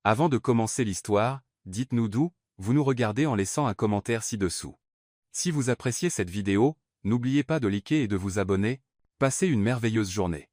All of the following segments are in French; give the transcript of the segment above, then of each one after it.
Avant de commencer l'histoire, dites-nous d'où vous nous regardez en laissant un commentaire ci-dessous. Si vous appréciez cette vidéo, n'oubliez pas de liker et de vous abonner. Passez une merveilleuse journée.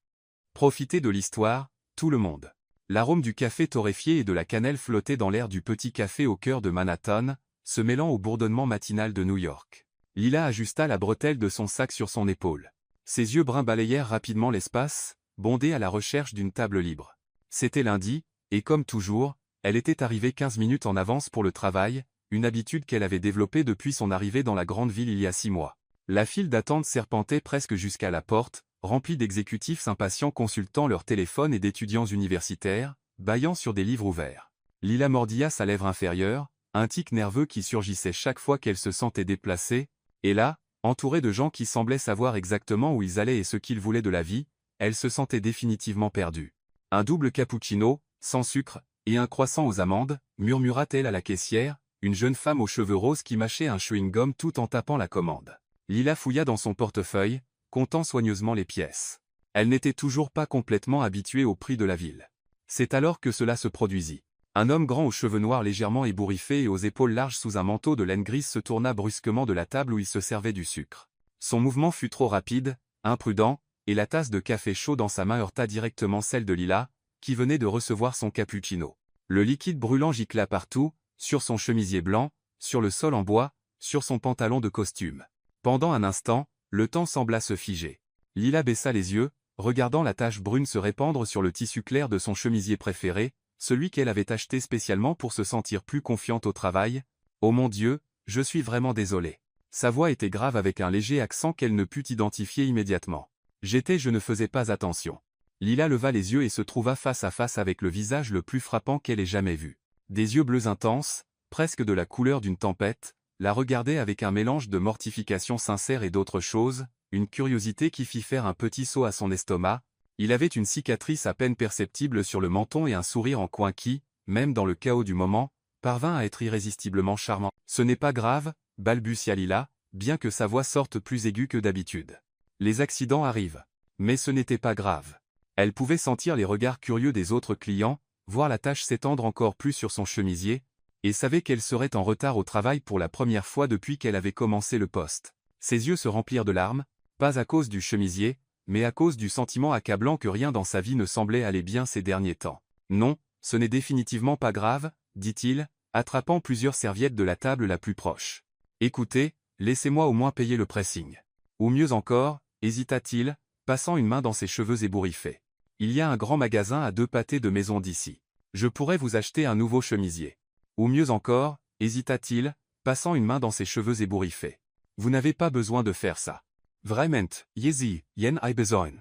Profitez de l'histoire, tout le monde. L'arôme du café torréfié et de la cannelle flottait dans l'air du petit café au cœur de Manhattan, se mêlant au bourdonnement matinal de New York. Lila ajusta la bretelle de son sac sur son épaule. Ses yeux bruns balayèrent rapidement l'espace, bondés à la recherche d'une table libre. C'était lundi, et comme toujours, elle était arrivée 15 minutes en avance pour le travail, une habitude qu'elle avait développée depuis son arrivée dans la grande ville il y a 6 mois. La file d'attente serpentait presque jusqu'à la porte, remplie d'exécutifs impatients consultant leur téléphone et d'étudiants universitaires, bâillant sur des livres ouverts. Lila mordilla sa lèvre inférieure, un tic nerveux qui surgissait chaque fois qu'elle se sentait déplacée, et là, entourée de gens qui semblaient savoir exactement où ils allaient et ce qu'ils voulaient de la vie, elle se sentait définitivement perdue. Un double cappuccino, sans sucre, et un croissant aux amandes, murmura-t-elle à la caissière, une jeune femme aux cheveux roses qui mâchait un chewing-gum tout en tapant la commande. Lila fouilla dans son portefeuille, comptant soigneusement les pièces. Elle n'était toujours pas complètement habituée au prix de la ville. C'est alors que cela se produisit. Un homme grand aux cheveux noirs légèrement ébouriffés et aux épaules larges sous un manteau de laine grise se tourna brusquement de la table où il se servait du sucre. Son mouvement fut trop rapide, imprudent, et la tasse de café chaud dans sa main heurta directement celle de Lila, qui venait de recevoir son cappuccino. Le liquide brûlant gicla partout, sur son chemisier blanc, sur le sol en bois, sur son pantalon de costume. Pendant un instant, le temps sembla se figer. Lila baissa les yeux, regardant la tache brune se répandre sur le tissu clair de son chemisier préféré, celui qu'elle avait acheté spécialement pour se sentir plus confiante au travail. « Oh mon Dieu, je suis vraiment désolée. » Sa voix était grave avec un léger accent qu'elle ne put identifier immédiatement. « Je ne faisais pas attention. » Lila leva les yeux et se trouva face à face avec le visage le plus frappant qu'elle ait jamais vu. Des yeux bleus intenses, presque de la couleur d'une tempête, la regardaient avec un mélange de mortification sincère et d'autre chose, une curiosité qui fit faire un petit saut à son estomac. Il avait une cicatrice à peine perceptible sur le menton et un sourire en coin qui, même dans le chaos du moment, parvint à être irrésistiblement charmant. « Ce n'est pas grave, » balbutia Lila, bien que sa voix sorte plus aiguë que d'habitude. « Les accidents arrivent. Mais ce n'était pas grave. » Elle pouvait sentir les regards curieux des autres clients, voir la tache s'étendre encore plus sur son chemisier, et savait qu'elle serait en retard au travail pour la première fois depuis qu'elle avait commencé le poste. Ses yeux se remplirent de larmes, pas à cause du chemisier, mais à cause du sentiment accablant que rien dans sa vie ne semblait aller bien ces derniers temps. « Non, ce n'est définitivement pas grave, » dit-il, attrapant plusieurs serviettes de la table la plus proche. « Écoutez, laissez-moi au moins payer le pressing. » Ou mieux encore, hésita-t-il, passant une main dans ses cheveux ébouriffés. « Il y a un grand magasin à 2 pâtés de maison d'ici. Je pourrais vous acheter un nouveau chemisier. » Ou mieux encore, hésita-t-il, passant une main dans ses cheveux ébouriffés. « Vous n'avez pas besoin de faire ça. Vraiment, yezi, yen ai besoin. »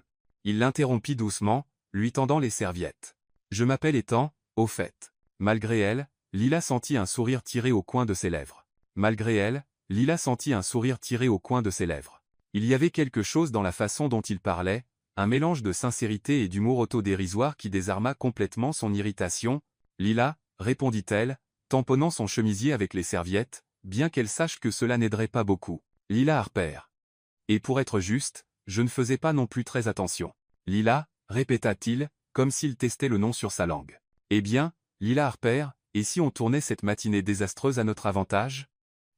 Il l'interrompit doucement, lui tendant les serviettes. « Je m'appelle Ethan, au fait. » Malgré elle, Lila sentit un sourire tiré au coin de ses lèvres. Malgré elle, Lila sentit un sourire tiré au coin de ses lèvres. Il y avait quelque chose dans la façon dont il parlait, un mélange de sincérité et d'humour autodérisoire qui désarma complètement son irritation. « Lila, » répondit-elle, tamponnant son chemisier avec les serviettes, bien qu'elle sache que cela n'aiderait pas beaucoup. « Lila Harper. » Et pour être juste, je ne faisais pas non plus très attention. « Lila » répéta-t-il, comme s'il testait le nom sur sa langue. « Eh bien, Lila Harper, et si on tournait cette matinée désastreuse à notre avantage?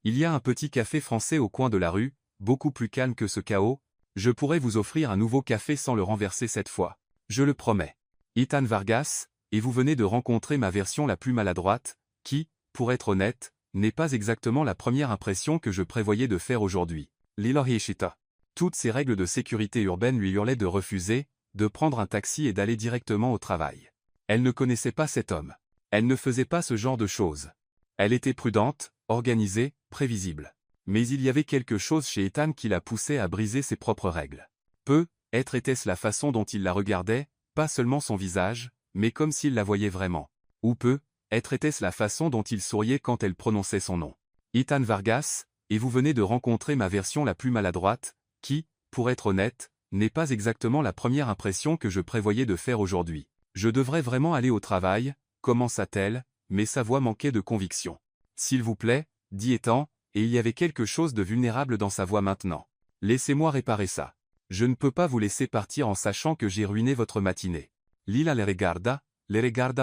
Il y a un petit café français au coin de la rue, beaucoup plus calme que ce chaos. Je pourrais vous offrir un nouveau café sans le renverser cette fois. Je le promets. Ethan Vargas, et vous venez de rencontrer ma version la plus maladroite, qui, pour être honnête, n'est pas exactement la première impression que je prévoyais de faire aujourd'hui. Lila Hishita. » Toutes ces règles de sécurité urbaine lui hurlaient de refuser, de prendre un taxi et d'aller directement au travail. Elle ne connaissait pas cet homme. Elle ne faisait pas ce genre de choses. Elle était prudente, organisée, prévisible. Mais il y avait quelque chose chez Ethan qui la poussait à briser ses propres règles. Peut-être était-ce la façon dont il la regardait, pas seulement son visage, mais comme s'il la voyait vraiment. Ou peut-être était-ce la façon dont il souriait quand elle prononçait son nom. Ethan Vargas, et vous venez de rencontrer ma version la plus maladroite, qui, pour être honnête, n'est pas exactement la première impression que je prévoyais de faire aujourd'hui. Je devrais vraiment aller au travail, commença-t-elle, mais sa voix manquait de conviction. S'il vous plaît, dit Ethan, et il y avait quelque chose de vulnérable dans sa voix maintenant. Laissez-moi réparer ça. Je ne peux pas vous laisser partir en sachant que j'ai ruiné votre matinée. Lila le regarda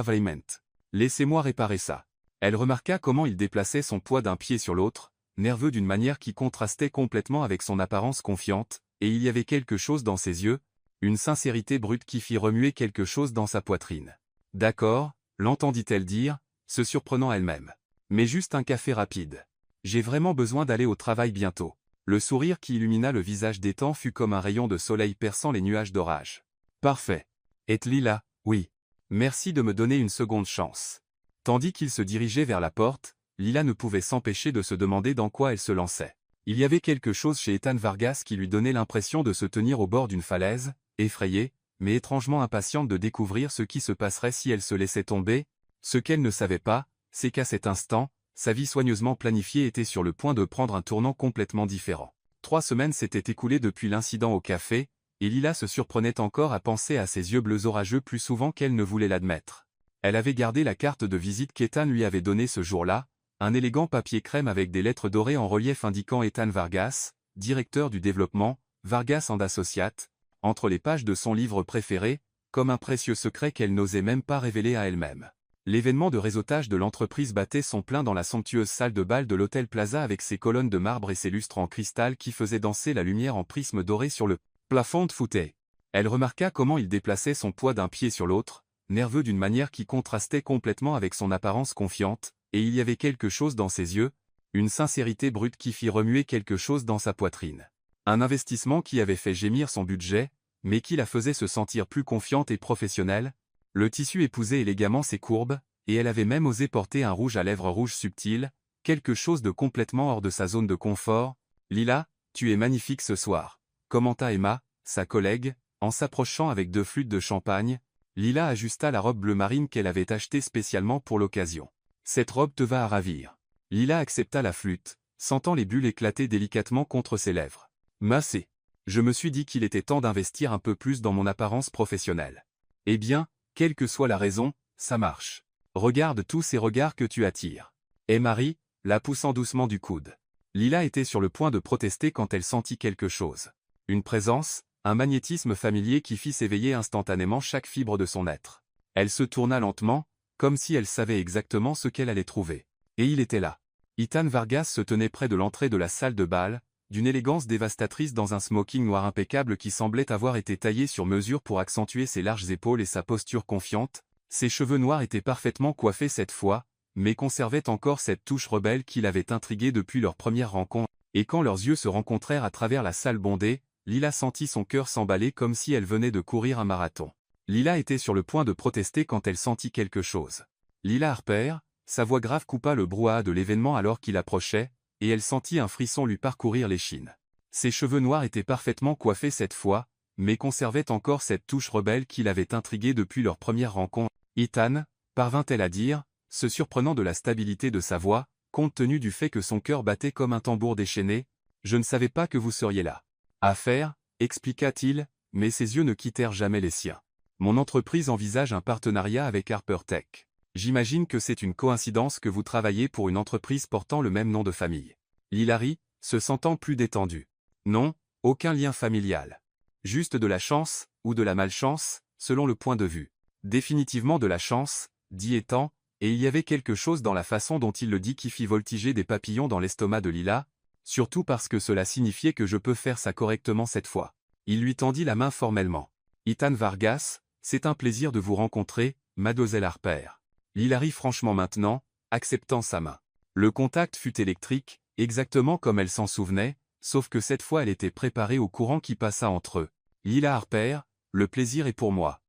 vraiment. Laissez-moi réparer ça. Elle remarqua comment il déplaçait son poids d'un pied sur l'autre, nerveux d'une manière qui contrastait complètement avec son apparence confiante, et il y avait quelque chose dans ses yeux, une sincérité brute qui fit remuer quelque chose dans sa poitrine. D'accord, l'entendit-elle dire, se surprenant elle-même. Mais juste un café rapide. J'ai vraiment besoin d'aller au travail bientôt. Le sourire qui illumina le visage d'Ethan fut comme un rayon de soleil perçant les nuages d'orage. Parfait. Êtes-vous là? Oui. Merci de me donner une seconde chance. Tandis qu'il se dirigeait vers la porte, Lila ne pouvait s'empêcher de se demander dans quoi elle se lançait. Il y avait quelque chose chez Ethan Vargas qui lui donnait l'impression de se tenir au bord d'une falaise, effrayée, mais étrangement impatiente de découvrir ce qui se passerait si elle se laissait tomber. Ce qu'elle ne savait pas, c'est qu'à cet instant, sa vie soigneusement planifiée était sur le point de prendre un tournant complètement différent. 3 semaines s'étaient écoulées depuis l'incident au café, et Lila se surprenait encore à penser à ses yeux bleus orageux plus souvent qu'elle ne voulait l'admettre. Elle avait gardé la carte de visite qu'Ethan lui avait donnée ce jour-là, un élégant papier crème avec des lettres dorées en relief indiquant Ethan Vargas, directeur du développement, Vargas & Associates, entre les pages de son livre préféré, comme un précieux secret qu'elle n'osait même pas révéler à elle-même. L'événement de réseautage de l'entreprise battait son plein dans la somptueuse salle de bal de l'Hôtel Plaza avec ses colonnes de marbre et ses lustres en cristal qui faisaient danser la lumière en prisme doré sur le plafond de fauteuil. Elle remarqua comment il déplaçait son poids d'un pied sur l'autre, nerveux d'une manière qui contrastait complètement avec son apparence confiante, et il y avait quelque chose dans ses yeux, une sincérité brute qui fit remuer quelque chose dans sa poitrine. Un investissement qui avait fait gémir son budget, mais qui la faisait se sentir plus confiante et professionnelle. Le tissu épousait élégamment ses courbes, et elle avait même osé porter un rouge à lèvres rouge subtil, quelque chose de complètement hors de sa zone de confort. « Lila, tu es magnifique ce soir », commenta Emma, sa collègue, en s'approchant avec 2 flûtes de champagne. Lila ajusta la robe bleu marine qu'elle avait achetée spécialement pour l'occasion. « Cette robe te va à ravir. » Lila accepta la flûte, sentant les bulles éclater délicatement contre ses lèvres. « Massé. Je me suis dit qu'il était temps d'investir un peu plus dans mon apparence professionnelle. Eh bien, quelle que soit la raison, ça marche. Regarde tous ces regards que tu attires. » Et Marie, la poussant doucement du coude. Lila était sur le point de protester quand elle sentit quelque chose. Une présence, un magnétisme familier qui fit s'éveiller instantanément chaque fibre de son être. Elle se tourna lentement, comme si elle savait exactement ce qu'elle allait trouver. Et il était là. Ethan Vargas se tenait près de l'entrée de la salle de bal, d'une élégance dévastatrice dans un smoking noir impeccable qui semblait avoir été taillé sur mesure pour accentuer ses larges épaules et sa posture confiante. Ses cheveux noirs étaient parfaitement coiffés cette fois, mais conservaient encore cette touche rebelle qui l'avait intrigué depuis leur première rencontre, et quand leurs yeux se rencontrèrent à travers la salle bondée, Lila sentit son cœur s'emballer comme si elle venait de courir un marathon. Lila était sur le point de protester quand elle sentit quelque chose. Lila Harper, sa voix grave coupa le brouhaha de l'événement alors qu'il approchait, et elle sentit un frisson lui parcourir l'échine. Ses cheveux noirs étaient parfaitement coiffés cette fois, mais conservaient encore cette touche rebelle qui l'avait intriguée depuis leur première rencontre. « Ethan », parvint-elle à dire, se surprenant de la stabilité de sa voix, compte tenu du fait que son cœur battait comme un tambour déchaîné, « je ne savais pas que vous seriez là. » « À faire, » expliqua-t-il, mais ses yeux ne quittèrent jamais les siens. « Mon entreprise envisage un partenariat avec Harper Tech. J'imagine que c'est une coïncidence que vous travaillez pour une entreprise portant le même nom de famille. » Lila rit, se sentant plus détendue. « Non, aucun lien familial. Juste de la chance, ou de la malchance, selon le point de vue. »« Définitivement de la chance, » dit Ethan, et il y avait quelque chose dans la façon dont il le dit qui fit voltiger des papillons dans l'estomac de Lila, surtout parce que cela signifiait que je peux faire ça correctement cette fois. Il lui tendit la main formellement. « Ethan Vargas, c'est un plaisir de vous rencontrer, mademoiselle Harper. » Lila rit franchement maintenant, acceptant sa main. Le contact fut électrique, exactement comme elle s'en souvenait, sauf que cette fois elle était préparée au courant qui passa entre eux. « Lila Harper, le plaisir est pour moi.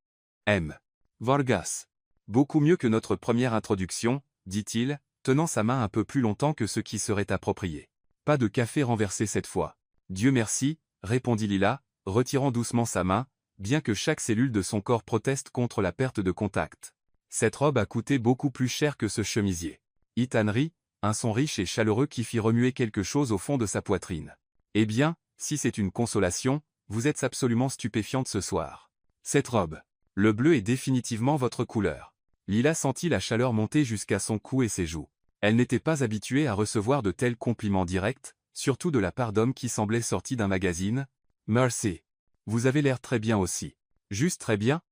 M. Vargas. » Beaucoup mieux que notre première introduction, dit-il, tenant sa main un peu plus longtemps que ce qui serait approprié. Pas de café renversé cette fois. Dieu merci, répondit Lila, retirant doucement sa main, bien que chaque cellule de son corps proteste contre la perte de contact. Cette robe a coûté beaucoup plus cher que ce chemisier. Ethan rit, un son riche et chaleureux qui fit remuer quelque chose au fond de sa poitrine. Eh bien, si c'est une consolation, vous êtes absolument stupéfiante ce soir. Cette robe. Le bleu est définitivement votre couleur. Lila sentit la chaleur monter jusqu'à son cou et ses joues. Elle n'était pas habituée à recevoir de tels compliments directs, surtout de la part d'hommes qui semblaient sortis d'un magazine. « Merci. Vous avez l'air très bien aussi. »« Juste très bien ?»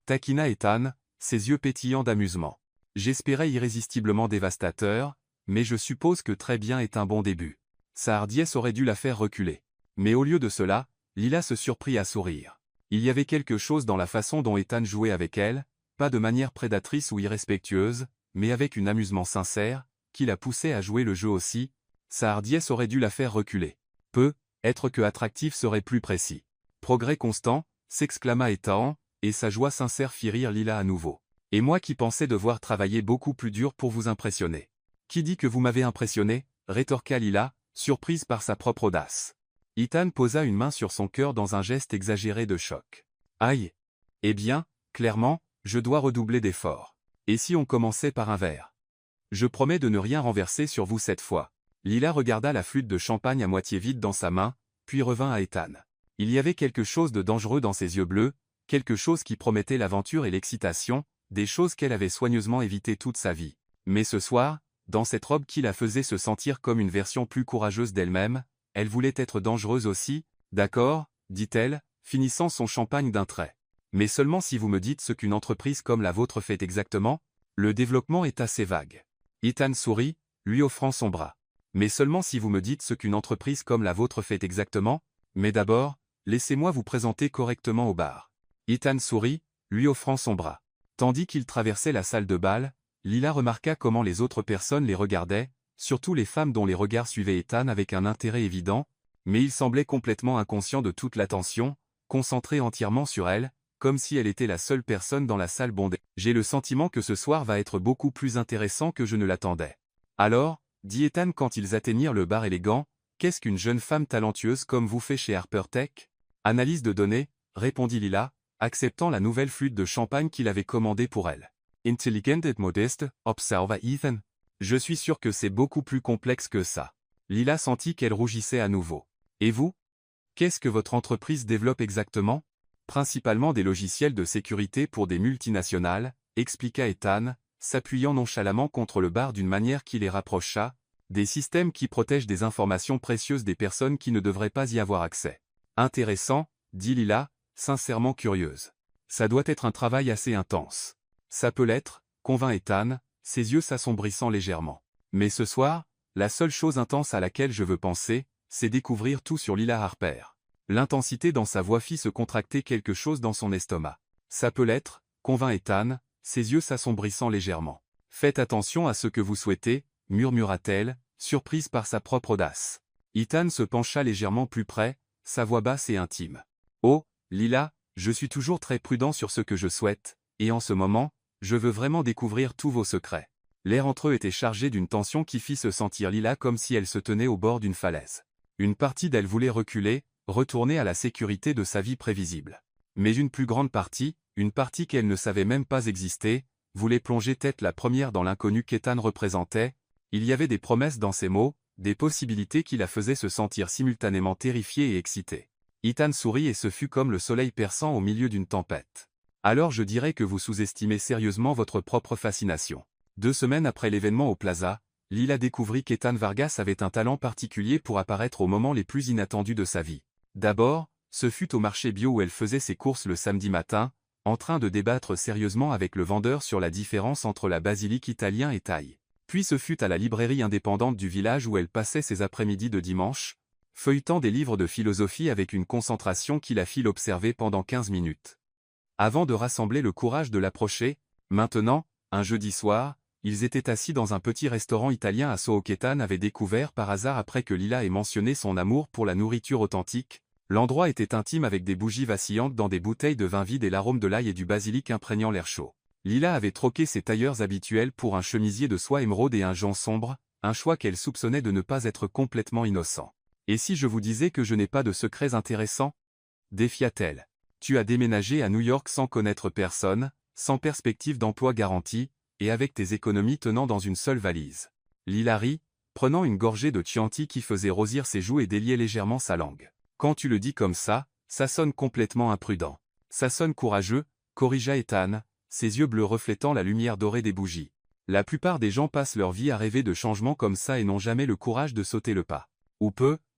taquina Ethan, ses yeux pétillants d'amusement. J'espérais irrésistiblement dévastateur, mais je suppose que très bien est un bon début. Sa hardiesse aurait dû la faire reculer. Mais au lieu de cela, Lila se surprit à sourire. Il y avait quelque chose dans la façon dont Ethan jouait avec elle, pas de manière prédatrice ou irrespectueuse, mais avec un amusement sincère, qui la poussait à jouer le jeu aussi. Sa hardiesse aurait dû la faire reculer. Être que attractif serait plus précis. Progrès constant, s'exclama Ethan, et sa joie sincère fit rire Lila à nouveau. Et moi qui pensais devoir travailler beaucoup plus dur pour vous impressionner. Qui dit que vous m'avez impressionné, rétorqua Lila, surprise par sa propre audace. Ethan posa une main sur son cœur dans un geste exagéré de choc. Aïe! Eh bien, clairement, je dois redoubler d'efforts. Et si on commençait par un verre? Je promets de ne rien renverser sur vous cette fois. Lila regarda la flûte de champagne à moitié vide dans sa main, puis revint à Ethan. Il y avait quelque chose de dangereux dans ses yeux bleus, quelque chose qui promettait l'aventure et l'excitation, des choses qu'elle avait soigneusement évitées toute sa vie. Mais ce soir, dans cette robe qui la faisait se sentir comme une version plus courageuse d'elle-même, elle voulait être dangereuse aussi, d'accord, dit-elle, finissant son champagne d'un trait. Mais seulement si vous me dites ce qu'une entreprise comme la vôtre fait exactement, le développement est assez vague. Ethan sourit, lui offrant son bras. Mais seulement si vous me dites ce qu'une entreprise comme la vôtre fait exactement, mais d'abord, laissez-moi vous présenter correctement au bar. Ethan sourit, lui offrant son bras. Tandis qu'il traversait la salle de bal, Lila remarqua comment les autres personnes les regardaient, surtout les femmes dont les regards suivaient Ethan avec un intérêt évident, mais il semblait complètement inconscient de toute l'attention, concentré entièrement sur elle, comme si elle était la seule personne dans la salle bondée. J'ai le sentiment que ce soir va être beaucoup plus intéressant que je ne l'attendais. Alors, dit Ethan quand ils atteignirent le bar élégant, qu'est-ce qu'une jeune femme talentueuse comme vous fait chez Harper Tech? Analyse de données, répondit Lila, acceptant la nouvelle flûte de champagne qu'il avait commandée pour elle. Intelligent et modeste, observa Ethan. Je suis sûr que c'est beaucoup plus complexe que ça. Lila sentit qu'elle rougissait à nouveau. Et vous? Qu'est-ce que votre entreprise développe exactement? Principalement des logiciels de sécurité pour des multinationales, expliqua Ethan, s'appuyant nonchalamment contre le bar d'une manière qui les rapprocha, des systèmes qui protègent des informations précieuses des personnes qui ne devraient pas y avoir accès. Intéressant, dit Lila, sincèrement curieuse. Ça doit être un travail assez intense. Ça peut l'être, convint Ethan, ses yeux s'assombrissant légèrement. Mais ce soir, la seule chose intense à laquelle je veux penser, c'est découvrir tout sur Lila Harper. L'intensité dans sa voix fit se contracter quelque chose dans son estomac. Ça peut l'être, convint Ethan, ses yeux s'assombrissant légèrement. Faites attention à ce que vous souhaitez, murmura-t-elle, surprise par sa propre audace. Ethan se pencha légèrement plus près, sa voix basse et intime. Oh, Lila, je suis toujours très prudent sur ce que je souhaite, et en ce moment, je veux vraiment découvrir tous vos secrets. L'air entre eux était chargé d'une tension qui fit se sentir Lila comme si elle se tenait au bord d'une falaise. Une partie d'elle voulait reculer, retourner à la sécurité de sa vie prévisible. Mais une plus grande partie, une partie qu'elle ne savait même pas exister, voulait plonger tête la première dans l'inconnu qu'Ethan représentait. Il y avait des promesses dans ses mots, des possibilités qui la faisaient se sentir simultanément terrifiée et excitée. Ethan sourit et ce fut comme le soleil perçant au milieu d'une tempête. Alors je dirais que vous sous-estimez sérieusement votre propre fascination. 2 semaines après l'événement au Plaza, Lila découvrit qu'Ethan Vargas avait un talent particulier pour apparaître aux moments les plus inattendus de sa vie. D'abord, ce fut au marché bio où elle faisait ses courses le samedi matin, en train de débattre sérieusement avec le vendeur sur la différence entre la basilic italien et thaï. Puis ce fut à la librairie indépendante du village où elle passait ses après-midi de dimanche, feuilletant des livres de philosophie avec une concentration qui la fit l'observer pendant 15 minutes. Avant de rassembler le courage de l'approcher, maintenant, un jeudi soir, ils étaient assis dans un petit restaurant italien à Soho qu'Ethan avait découvert par hasard après que Lila ait mentionné son amour pour la nourriture authentique. L'endroit était intime avec des bougies vacillantes dans des bouteilles de vin vide et l'arôme de l'ail et du basilic imprégnant l'air chaud. Lila avait troqué ses tailleurs habituels pour un chemisier de soie émeraude et un jean sombre, un choix qu'elle soupçonnait de ne pas être complètement innocent. Et si je vous disais que je n'ai pas de secrets intéressants? Défia-t-elle. Tu as déménagé à New York sans connaître personne, sans perspective d'emploi garantie, et avec tes économies tenant dans une seule valise. Lila rit, prenant une gorgée de Chianti qui faisait rosir ses joues et déliait légèrement sa langue. Quand tu le dis comme ça sonne complètement imprudent. Ça sonne courageux, corrigea Ethan, ses yeux bleus reflétant la lumière dorée des bougies. La plupart des gens passent leur vie à rêver de changements comme ça et n'ont jamais le courage de sauter le pas. Ou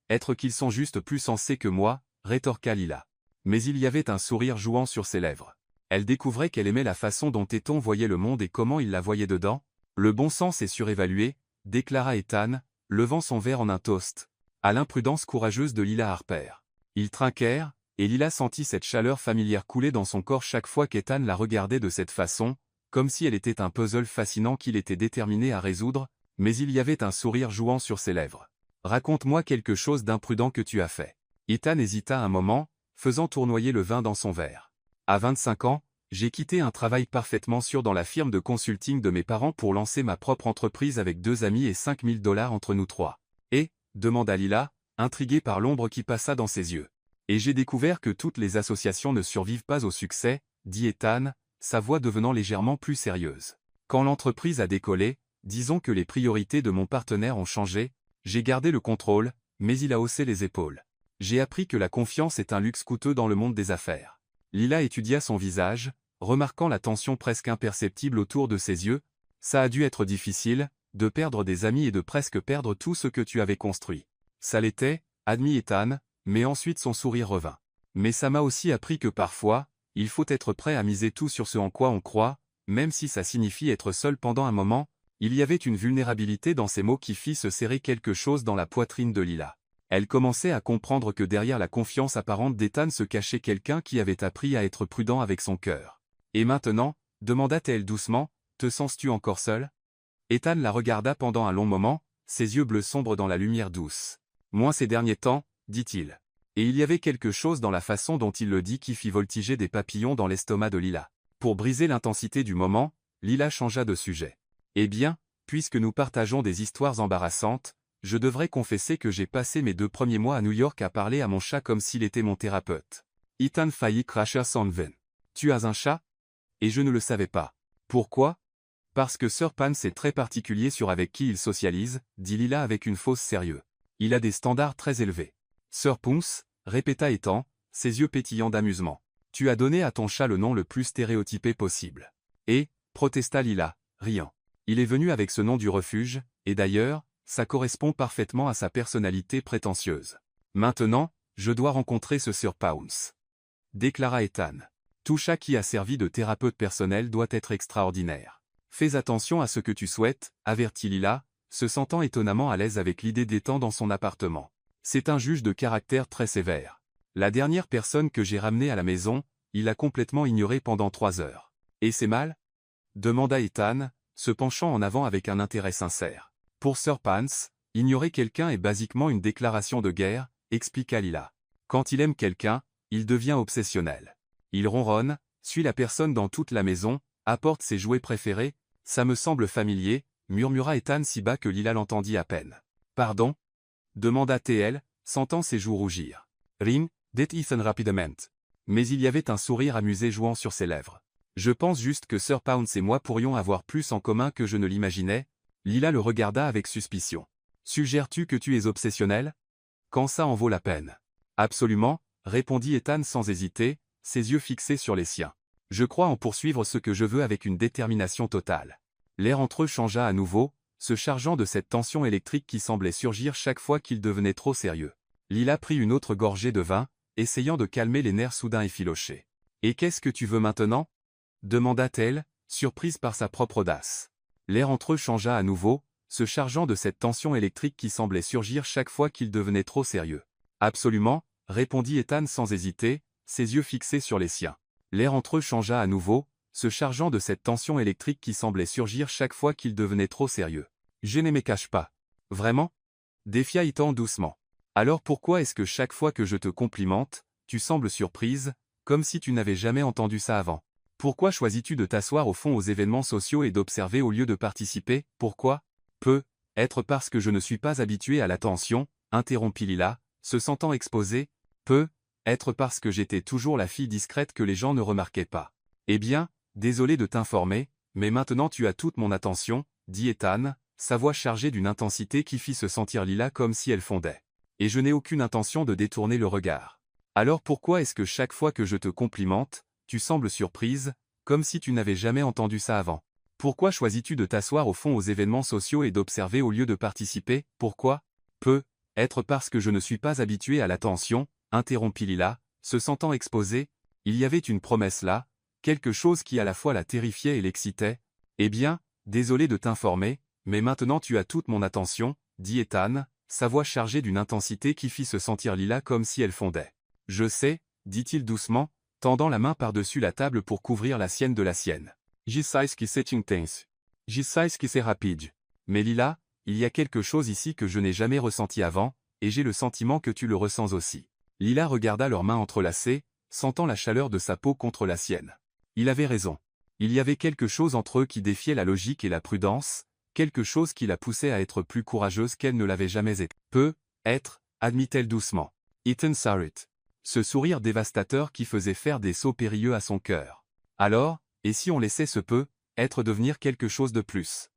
être qu'ils sont juste plus sensés que moi, rétorqua Lila. Mais il y avait un sourire jouant sur ses lèvres. Elle découvrait qu'elle aimait la façon dont Ethan voyait le monde et comment il la voyait dedans. Le bon sens est surévalué, déclara Ethan, levant son verre en un toast, à l'imprudence courageuse de Lila Harper. Ils trinquèrent, et Lila sentit cette chaleur familière couler dans son corps chaque fois qu'Ethan la regardait de cette façon, comme si elle était un puzzle fascinant qu'il était déterminé à résoudre, mais il y avait un sourire jouant sur ses lèvres. « Raconte-moi quelque chose d'imprudent que tu as fait. » Ethan hésita un moment, faisant tournoyer le vin dans son verre. « À 25 ans, j'ai quitté un travail parfaitement sûr dans la firme de consulting de mes parents pour lancer ma propre entreprise avec 2 amis et $5 000 entre nous trois. Et, demanda Lila, intriguée par l'ombre qui passa dans ses yeux. Et j'ai découvert que toutes les associations ne survivent pas au succès, dit Ethan, sa voix devenant légèrement plus sérieuse. Quand l'entreprise a décollé, disons que les priorités de mon partenaire ont changé, j'ai gardé le contrôle, mais il a haussé les épaules. J'ai appris que la confiance est un luxe coûteux dans le monde des affaires. Lila étudia son visage, remarquant la tension presque imperceptible autour de ses yeux. Ça a dû être difficile, de perdre des amis et de presque perdre tout ce que tu avais construit. Ça l'était, admit Ethan, mais ensuite son sourire revint. Mais ça m'a aussi appris que parfois, il faut être prêt à miser tout sur ce en quoi on croit, même si ça signifie être seul pendant un moment. Il y avait une vulnérabilité dans ces mots qui fit se serrer quelque chose dans la poitrine de Lila. Elle commençait à comprendre que derrière la confiance apparente d'Ethan se cachait quelqu'un qui avait appris à être prudent avec son cœur. « Et maintenant » demanda-t-elle doucement, « te sens-tu encore seul ?» Ethan la regarda pendant un long moment, ses yeux bleus sombres dans la lumière douce. « Moins ces derniers temps » dit-il. Et il y avait quelque chose dans la façon dont il le dit qui fit voltiger des papillons dans l'estomac de Lila. Pour briser l'intensité du moment, Lila changea de sujet. « Eh bien, puisque nous partageons des histoires embarrassantes, je devrais confesser que j'ai passé mes 2 premiers mois à New York à parler à mon chat comme s'il était mon thérapeute. » Ethan faillit cracher son vin. « Tu as un chat ? Et je ne le savais pas. Pourquoi ? Parce que Sir Pan est très particulier sur avec qui il socialise, dit Lila avec une fausse sérieux. Il a des standards très élevés. Sir Ponce, répéta Ethan, ses yeux pétillants d'amusement. Tu as donné à ton chat le nom le plus stéréotypé possible. Et, protesta Lila, riant. Il est venu avec ce nom du refuge, et d'ailleurs, ça correspond parfaitement à sa personnalité prétentieuse. Maintenant, je dois rencontrer ce Sir Pounce. Déclara Ethan. Tout chat qui a servi de thérapeute personnel doit être extraordinaire. Fais attention à ce que tu souhaites, avertit Lila, se sentant étonnamment à l'aise avec l'idée d'Ethan dans son appartement. C'est un juge de caractère très sévère. La dernière personne que j'ai ramenée à la maison, il l'a complètement ignorée pendant 3 heures. Et c'est mal ? Demanda Ethan, se penchant en avant avec un intérêt sincère. Pour Sir Pants, ignorer quelqu'un est basiquement une déclaration de guerre, expliqua Lila. Quand il aime quelqu'un, il devient obsessionnel. Il ronronne, suit la personne dans toute la maison, apporte ses jouets préférés. Ça me semble familier, murmura Ethan si bas que Lila l'entendit à peine. Pardon ? Demanda-t-elle, sentant ses joues rougir. Ring, dit Ethan rapidement. Mais il y avait un sourire amusé jouant sur ses lèvres. Je pense juste que Sir Pounce et moi pourrions avoir plus en commun que je ne l'imaginais. Lila le regarda avec suspicion. Suggères-tu que tu es obsessionnel ? Quand ça en vaut la peine. Absolument, répondit Ethan sans hésiter, ses yeux fixés sur les siens. Je crois en poursuivre ce que je veux avec une détermination totale. L'air entre eux changea à nouveau, se chargeant de cette tension électrique qui semblait surgir chaque fois qu'il devenait trop sérieux. Lila prit une autre gorgée de vin, essayant de calmer les nerfs soudains effilochés. « Et qu'est-ce que tu veux maintenant » demanda-t-elle, surprise par sa propre audace. L'air entre eux changea à nouveau, se chargeant de cette tension électrique qui semblait surgir chaque fois qu'il devenait trop sérieux. « Absolument, répondit Ethan sans hésiter, ses yeux fixés sur les siens. L'air entre eux changea à nouveau, se chargeant de cette tension électrique qui semblait surgir chaque fois qu'il devenait trop sérieux. « Je ne me cache pas. Vraiment » défia Ethan doucement. « Alors pourquoi est-ce que chaque fois que je te complimente, tu sembles surprise, comme si tu n'avais jamais entendu ça avant ? Pourquoi choisis-tu de t'asseoir au fond aux événements sociaux et d'observer au lieu de participer ? Pourquoi ? Peut-être parce que je ne suis pas habitué à l'attention, interrompit Lila, se sentant exposée. Peut-être parce que j'étais toujours la fille discrète que les gens ne remarquaient pas. Eh bien, désolé de t'informer, mais maintenant tu as toute mon attention, dit Ethan, sa voix chargée d'une intensité qui fit se sentir Lila comme si elle fondait. Et je n'ai aucune intention de détourner le regard. Alors pourquoi est-ce que chaque fois que je te complimente, tu sembles surprise, comme si tu n'avais jamais entendu ça avant ? Pourquoi choisis-tu de t'asseoir au fond aux événements sociaux et d'observer au lieu de participer ? Pourquoi ? Peut-être parce que je ne suis pas habitué à l'attention, interrompit Lila, se sentant exposée. Il y avait une promesse là, quelque chose qui à la fois la terrifiait et l'excitait. « Eh bien, désolé de t'informer, mais maintenant tu as toute mon attention, » dit Ethan, sa voix chargée d'une intensité qui fit se sentir Lila comme si elle fondait. « Je sais, » dit-il doucement, tendant la main par-dessus la table pour couvrir la sienne de la sienne. « Je sais ce que c'est intense. Je sais ce que c'est rapide. Mais Lila, il y a quelque chose ici que je n'ai jamais ressenti avant, et j'ai le sentiment que tu le ressens aussi. » Lila regarda leurs mains entrelacées, sentant la chaleur de sa peau contre la sienne. Il avait raison. Il y avait quelque chose entre eux qui défiait la logique et la prudence, quelque chose qui la poussait à être plus courageuse qu'elle ne l'avait jamais été. Peut être, admit-elle doucement. Ethan Sarrett. Ce sourire dévastateur qui faisait faire des sauts périlleux à son cœur. Alors, et si on laissait ce être devenir quelque chose de plus?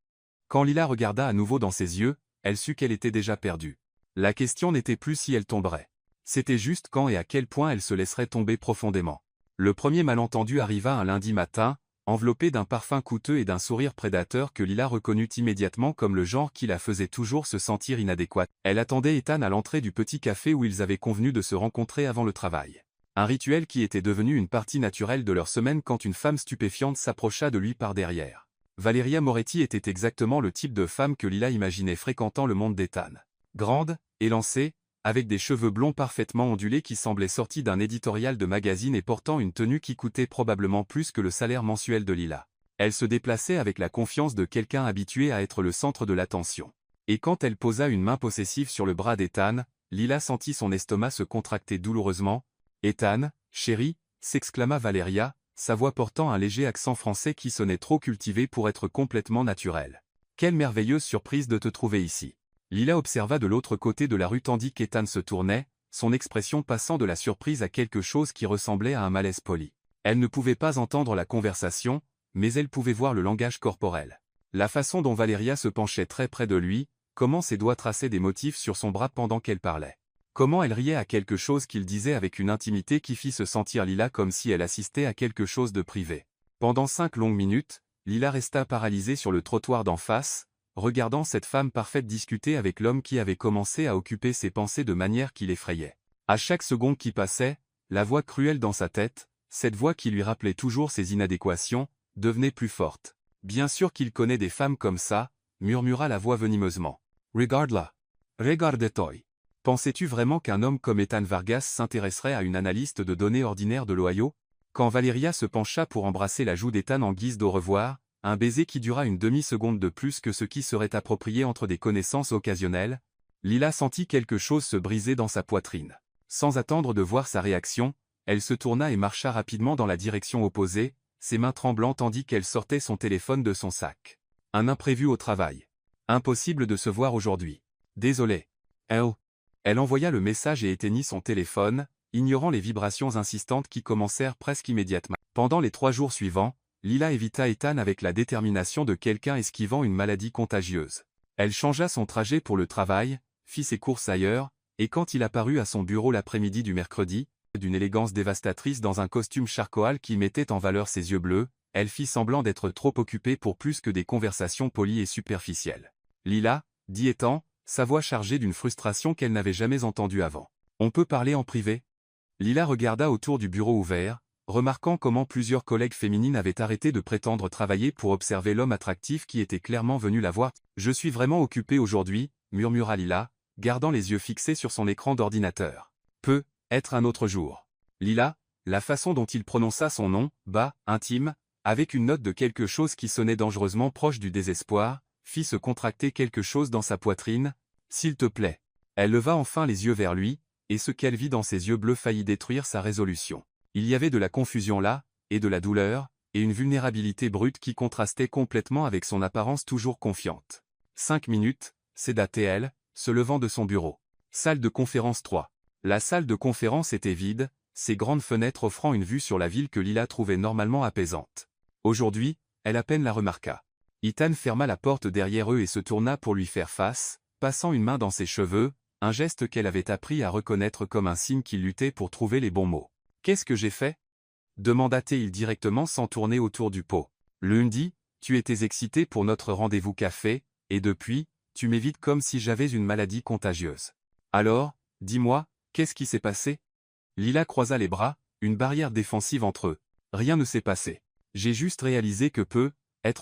Quand Lila regarda à nouveau dans ses yeux, elle sut qu'elle était déjà perdue. La question n'était plus si elle tomberait. C'était juste quand et à quel point elle se laisserait tomber profondément. Le premier malentendu arriva un lundi matin, enveloppé d'un parfum coûteux et d'un sourire prédateur que Lila reconnut immédiatement comme le genre qui la faisait toujours se sentir inadéquate. Elle attendait Ethan à l'entrée du petit café où ils avaient convenu de se rencontrer avant le travail. Un rituel qui était devenu une partie naturelle de leur semaine quand une femme stupéfiante s'approcha de lui par derrière. Valeria Moretti était exactement le type de femme que Lila imaginait fréquentant le monde d'Ethan. Grande, élancée, avec des cheveux blonds parfaitement ondulés qui semblaient sortis d'un éditorial de magazine et portant une tenue qui coûtait probablement plus que le salaire mensuel de Lila. Elle se déplaçait avec la confiance de quelqu'un habitué à être le centre de l'attention. Et quand elle posa une main possessive sur le bras d'Ethan, Lila sentit son estomac se contracter douloureusement. « Ethan, chéri !» s'exclama Valeria, sa voix portant un léger accent français qui sonnait trop cultivé pour être complètement naturel. « Quelle merveilleuse surprise de te trouver ici !» Lila observa de l'autre côté de la rue tandis qu'Ethan se tournait, son expression passant de la surprise à quelque chose qui ressemblait à un malaise poli. Elle ne pouvait pas entendre la conversation, mais elle pouvait voir le langage corporel. La façon dont Valeria se penchait très près de lui, comment ses doigts traçaient des motifs sur son bras pendant qu'elle parlait. Comment elle riait à quelque chose qu'il disait avec une intimité qui fit se sentir Lila comme si elle assistait à quelque chose de privé. Pendant 5 longues minutes, Lila resta paralysée sur le trottoir d'en face, regardant cette femme parfaite discuter avec l'homme qui avait commencé à occuper ses pensées de manière qui l'effrayait. À chaque seconde qui passait, la voix cruelle dans sa tête, cette voix qui lui rappelait toujours ses inadéquations, devenait plus forte. « Bien sûr qu'il connaît des femmes comme ça », murmura la voix venimeusement. « Regarde-la. Regarde-toi. Pensais-tu vraiment qu'un homme comme Ethan Vargas s'intéresserait à une analyste de données ordinaire de l'Ohio ?» Quand Valeria se pencha pour embrasser la joue d'Ethan en guise d'au revoir, un baiser qui dura une demi-seconde de plus que ce qui serait approprié entre des connaissances occasionnelles, Lila sentit quelque chose se briser dans sa poitrine. Sans attendre de voir sa réaction, elle se tourna et marcha rapidement dans la direction opposée, ses mains tremblant tandis qu'elle sortait son téléphone de son sac. Un imprévu au travail. Impossible de se voir aujourd'hui. Désolé. Elle envoya le message et éteignit son téléphone, ignorant les vibrations insistantes qui commencèrent presque immédiatement. Pendant les 3 jours suivants, Lila évita Ethan avec la détermination de quelqu'un esquivant une maladie contagieuse. Elle changea son trajet pour le travail, fit ses courses ailleurs, et quand il apparut à son bureau l'après-midi du mercredi, d'une élégance dévastatrice dans un costume charcoal qui mettait en valeur ses yeux bleus, elle fit semblant d'être trop occupée pour plus que des conversations polies et superficielles. « Lila » dit Ethan, sa voix chargée d'une frustration qu'elle n'avait jamais entendue avant. « On peut parler en privé ?» Lila regarda autour du bureau ouvert, remarquant comment plusieurs collègues féminines avaient arrêté de prétendre travailler pour observer l'homme attractif qui était clairement venu la voir. « Je suis vraiment occupée aujourd'hui, » murmura Lila, gardant les yeux fixés sur son écran d'ordinateur. « Peut être un autre jour. » Lila, la façon dont il prononça son nom, bas, intime, avec une note de quelque chose qui sonnait dangereusement proche du désespoir, fit se contracter quelque chose dans sa poitrine. « S'il te plaît. » Elle leva enfin les yeux vers lui, et ce qu'elle vit dans ses yeux bleus faillit détruire sa résolution. Il y avait de la confusion là, et de la douleur, et une vulnérabilité brute qui contrastait complètement avec son apparence toujours confiante. 5 minutes, céda-t-elle, se levant de son bureau. Salle de conférence 3. La salle de conférence était vide, ses grandes fenêtres offrant une vue sur la ville que Lila trouvait normalement apaisante. Aujourd'hui, elle à peine la remarqua. Ethan ferma la porte derrière eux et se tourna pour lui faire face, passant une main dans ses cheveux, un geste qu'elle avait appris à reconnaître comme un signe qu'il luttait pour trouver les bons mots. « Qu'est-ce que j'ai fait ?» demanda-t-il directement sans tourner autour du pot. « Lundi, tu étais excité pour notre rendez-vous café, et depuis, tu m'évites comme si j'avais une maladie contagieuse. Alors, dis-moi, qu'est-ce qui s'est passé ?» Lila croisa les bras, une barrière défensive entre eux. Rien ne s'est passé. J'ai juste réalisé que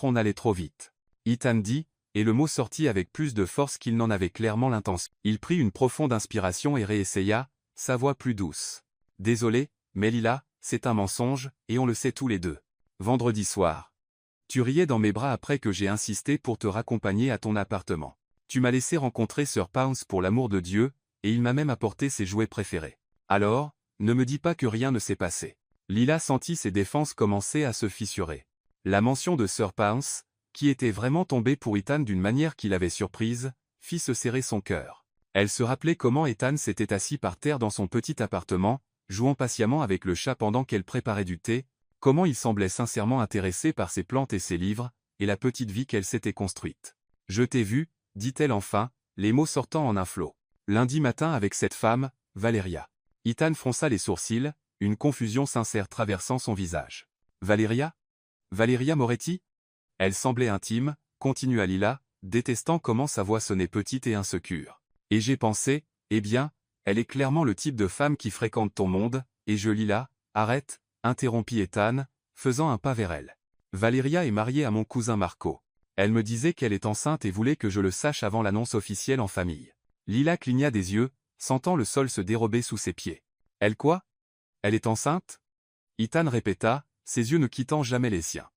on allait trop vite. Ethan dit, et le mot sortit avec plus de force qu'il n'en avait clairement l'intention. Il prit une profonde inspiration et réessaya, sa voix plus douce. Désolé, mais Lila, c'est un mensonge, et on le sait tous les deux. Vendredi soir. Tu riais dans mes bras après que j'ai insisté pour te raccompagner à ton appartement. Tu m'as laissé rencontrer Sir Pounce pour l'amour de Dieu, et il m'a même apporté ses jouets préférés. Alors, ne me dis pas que rien ne s'est passé. Lila sentit ses défenses commencer à se fissurer. La mention de Sir Pounce, qui était vraiment tombé pour Ethan d'une manière qui l'avait surprise, fit se serrer son cœur. Elle se rappelait comment Ethan s'était assis par terre dans son petit appartement, jouant patiemment avec le chat pendant qu'elle préparait du thé, comment il semblait sincèrement intéressé par ses plantes et ses livres, et la petite vie qu'elle s'était construite. « Je t'ai vu », dit-elle enfin, les mots sortant en un flot. Lundi matin avec cette femme, Valeria. Ethan fronça les sourcils, une confusion sincère traversant son visage. Valeria? Valeria Moretti? Elle semblait intime, continua Lila, détestant comment sa voix sonnait petite et insécure. Et j'ai pensé, eh bien, elle est clairement le type de femme qui fréquente ton monde, et je Lila, arrête, interrompit Ethan, faisant un pas vers elle. Valeria est mariée à mon cousin Marco. Elle me disait qu'elle est enceinte et voulait que je le sache avant l'annonce officielle en famille. Lila cligna des yeux, sentant le sol se dérober sous ses pieds. Elle quoi? Elle est enceinte? Ethan répéta, ses yeux ne quittant jamais les siens.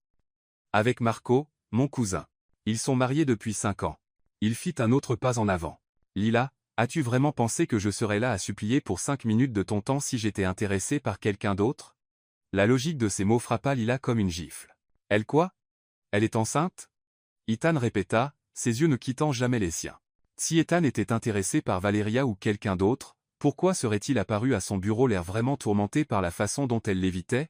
Avec Marco, mon cousin. Ils sont mariés depuis 5 ans. Il fit un autre pas en avant. Lila, as-tu vraiment pensé que je serais là à supplier pour 5 minutes de ton temps si j'étais intéressé par quelqu'un d'autre? La logique de ces mots frappa Lila comme une gifle. Elle quoi? Elle est enceinte? Ethan répéta, ses yeux ne quittant jamais les siens. Si Ethan était intéressé par Valeria ou quelqu'un d'autre, pourquoi serait-il apparu à son bureau l'air vraiment tourmenté par la façon dont elle l'évitait?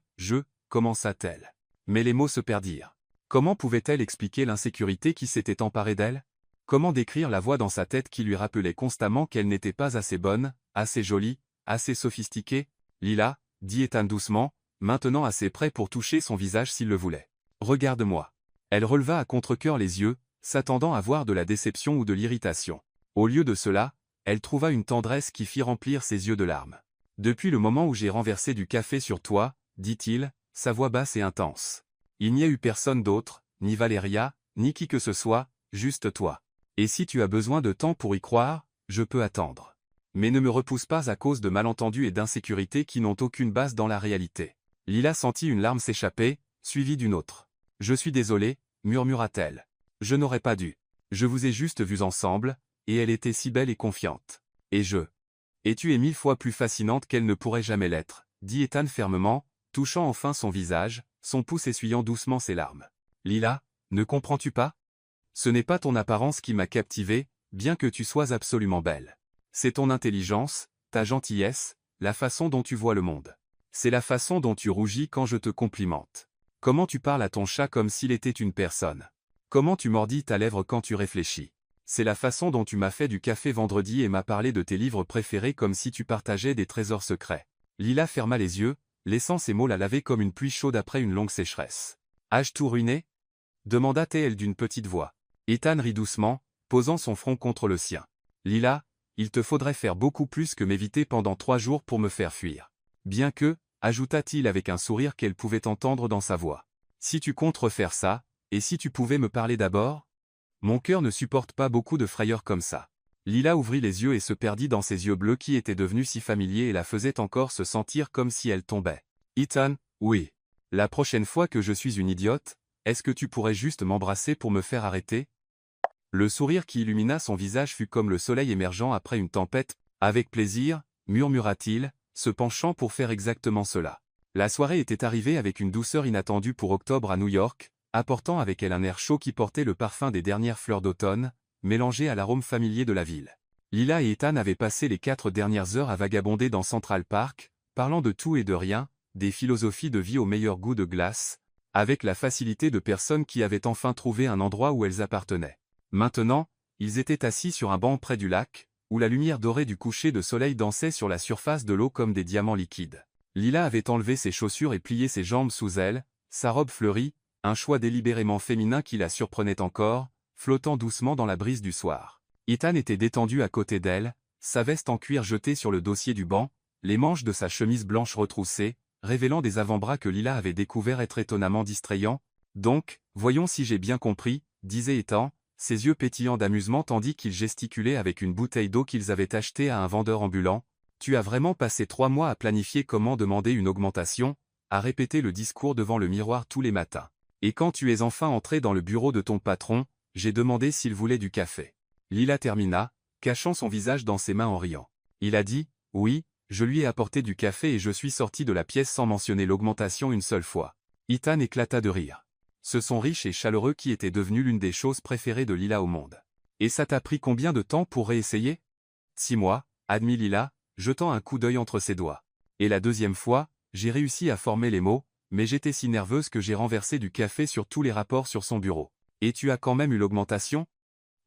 Commença-t-elle. Mais les mots se perdirent. Comment pouvait-elle expliquer l'insécurité qui s'était emparée d'elle? Comment décrire la voix dans sa tête qui lui rappelait constamment qu'elle n'était pas assez bonne, assez jolie, assez sophistiquée? Lila, dit Ethan doucement, maintenant assez près pour toucher son visage s'il le voulait. Regarde-moi. Elle releva à contre-cœur les yeux, s'attendant à voir de la déception ou de l'irritation. Au lieu de cela, elle trouva une tendresse qui fit remplir ses yeux de larmes. Depuis le moment où j'ai renversé du café sur toi, dit-il, sa voix basse et intense. Il n'y a eu personne d'autre, ni Valeria, ni qui que ce soit, juste toi. Et si tu as besoin de temps pour y croire, je peux attendre. Mais ne me repousse pas à cause de malentendus et d'insécurités qui n'ont aucune base dans la réalité. Lila sentit une larme s'échapper, suivie d'une autre. Je suis désolée, murmura-t-elle. Je n'aurais pas dû. Je vous ai juste vus ensemble, et elle était si belle et confiante. Et tu es 1000 fois plus fascinante qu'elle ne pourrait jamais l'être, dit Ethan fermement, touchant enfin son visage, son pouce essuyant doucement ses larmes. Lila, ne comprends-tu pas? Ce n'est pas ton apparence qui m'a captivée, bien que tu sois absolument belle. C'est ton intelligence, ta gentillesse, la façon dont tu vois le monde. C'est la façon dont tu rougis quand je te complimente. Comment tu parles à ton chat comme s'il était une personne. Comment tu mordis ta lèvre quand tu réfléchis. C'est la façon dont tu m'as fait du café vendredi et m'as parlé de tes livres préférés comme si tu partageais des trésors secrets. Lila ferma les yeux, laissant ces mots la laver comme une pluie chaude après une longue sécheresse. Ai-je tout ruiné? Demanda-t-elle d'une petite voix. Ethan rit doucement, posant son front contre le sien. Lila, il te faudrait faire beaucoup plus que m'éviter pendant 3 jours pour me faire fuir. Bien que, ajouta-t-il avec un sourire qu'elle pouvait entendre dans sa voix. Si tu comptes refaire ça, et si tu pouvais me parler d'abord? Mon cœur ne supporte pas beaucoup de frayeurs comme ça. Lila ouvrit les yeux et se perdit dans ses yeux bleus qui étaient devenus si familiers et la faisaient encore se sentir comme si elle tombait. Ethan, oui. La prochaine fois que je suis une idiote, est-ce que tu pourrais juste m'embrasser pour me faire arrêter? Le sourire qui illumina son visage fut comme le soleil émergeant après une tempête. Avec plaisir, murmura-t-il, se penchant pour faire exactement cela. La soirée était arrivée avec une douceur inattendue pour octobre à New York, apportant avec elle un air chaud qui portait le parfum des dernières fleurs d'automne, mélangé à l'arôme familier de la ville. Lila et Ethan avaient passé les 4 dernières heures à vagabonder dans Central Park, parlant de tout et de rien, des philosophies de vie au meilleur goût de glace, avec la facilité de personnes qui avaient enfin trouvé un endroit où elles appartenaient. Maintenant, ils étaient assis sur un banc près du lac, où la lumière dorée du coucher de soleil dansait sur la surface de l'eau comme des diamants liquides. Lila avait enlevé ses chaussures et plié ses jambes sous elle, sa robe fleurie, un choix délibérément féminin qui la surprenait encore, flottant doucement dans la brise du soir. Ethan était détendu à côté d'elle, sa veste en cuir jetée sur le dossier du banc, les manches de sa chemise blanche retroussées, révélant des avant-bras que Lila avait découvert être étonnamment distrayants. Donc, voyons si j'ai bien compris, disait Ethan, ses yeux pétillants d'amusement tandis qu'il gesticulait avec une bouteille d'eau qu'ils avaient achetée à un vendeur ambulant. Tu as vraiment passé 3 mois à planifier comment demander une augmentation, à répéter le discours devant le miroir tous les matins. Et quand tu es enfin entré dans le bureau de ton patron, j'ai demandé s'il voulait du café. Lila termina, cachant son visage dans ses mains en riant. Il a dit, oui, je lui ai apporté du café et je suis sorti de la pièce sans mentionner l'augmentation une seule fois. Ethan éclata de rire. Ce son riche et chaleureux qui était devenu l'une des choses préférées de Lila au monde. Et ça t'a pris combien de temps pour réessayer? 6 mois, admit Lila, jetant un coup d'œil entre ses doigts. Et la deuxième fois, j'ai réussi à former les mots, mais j'étais si nerveuse que j'ai renversé du café sur tous les rapports sur son bureau. Et tu as quand même eu l'augmentation?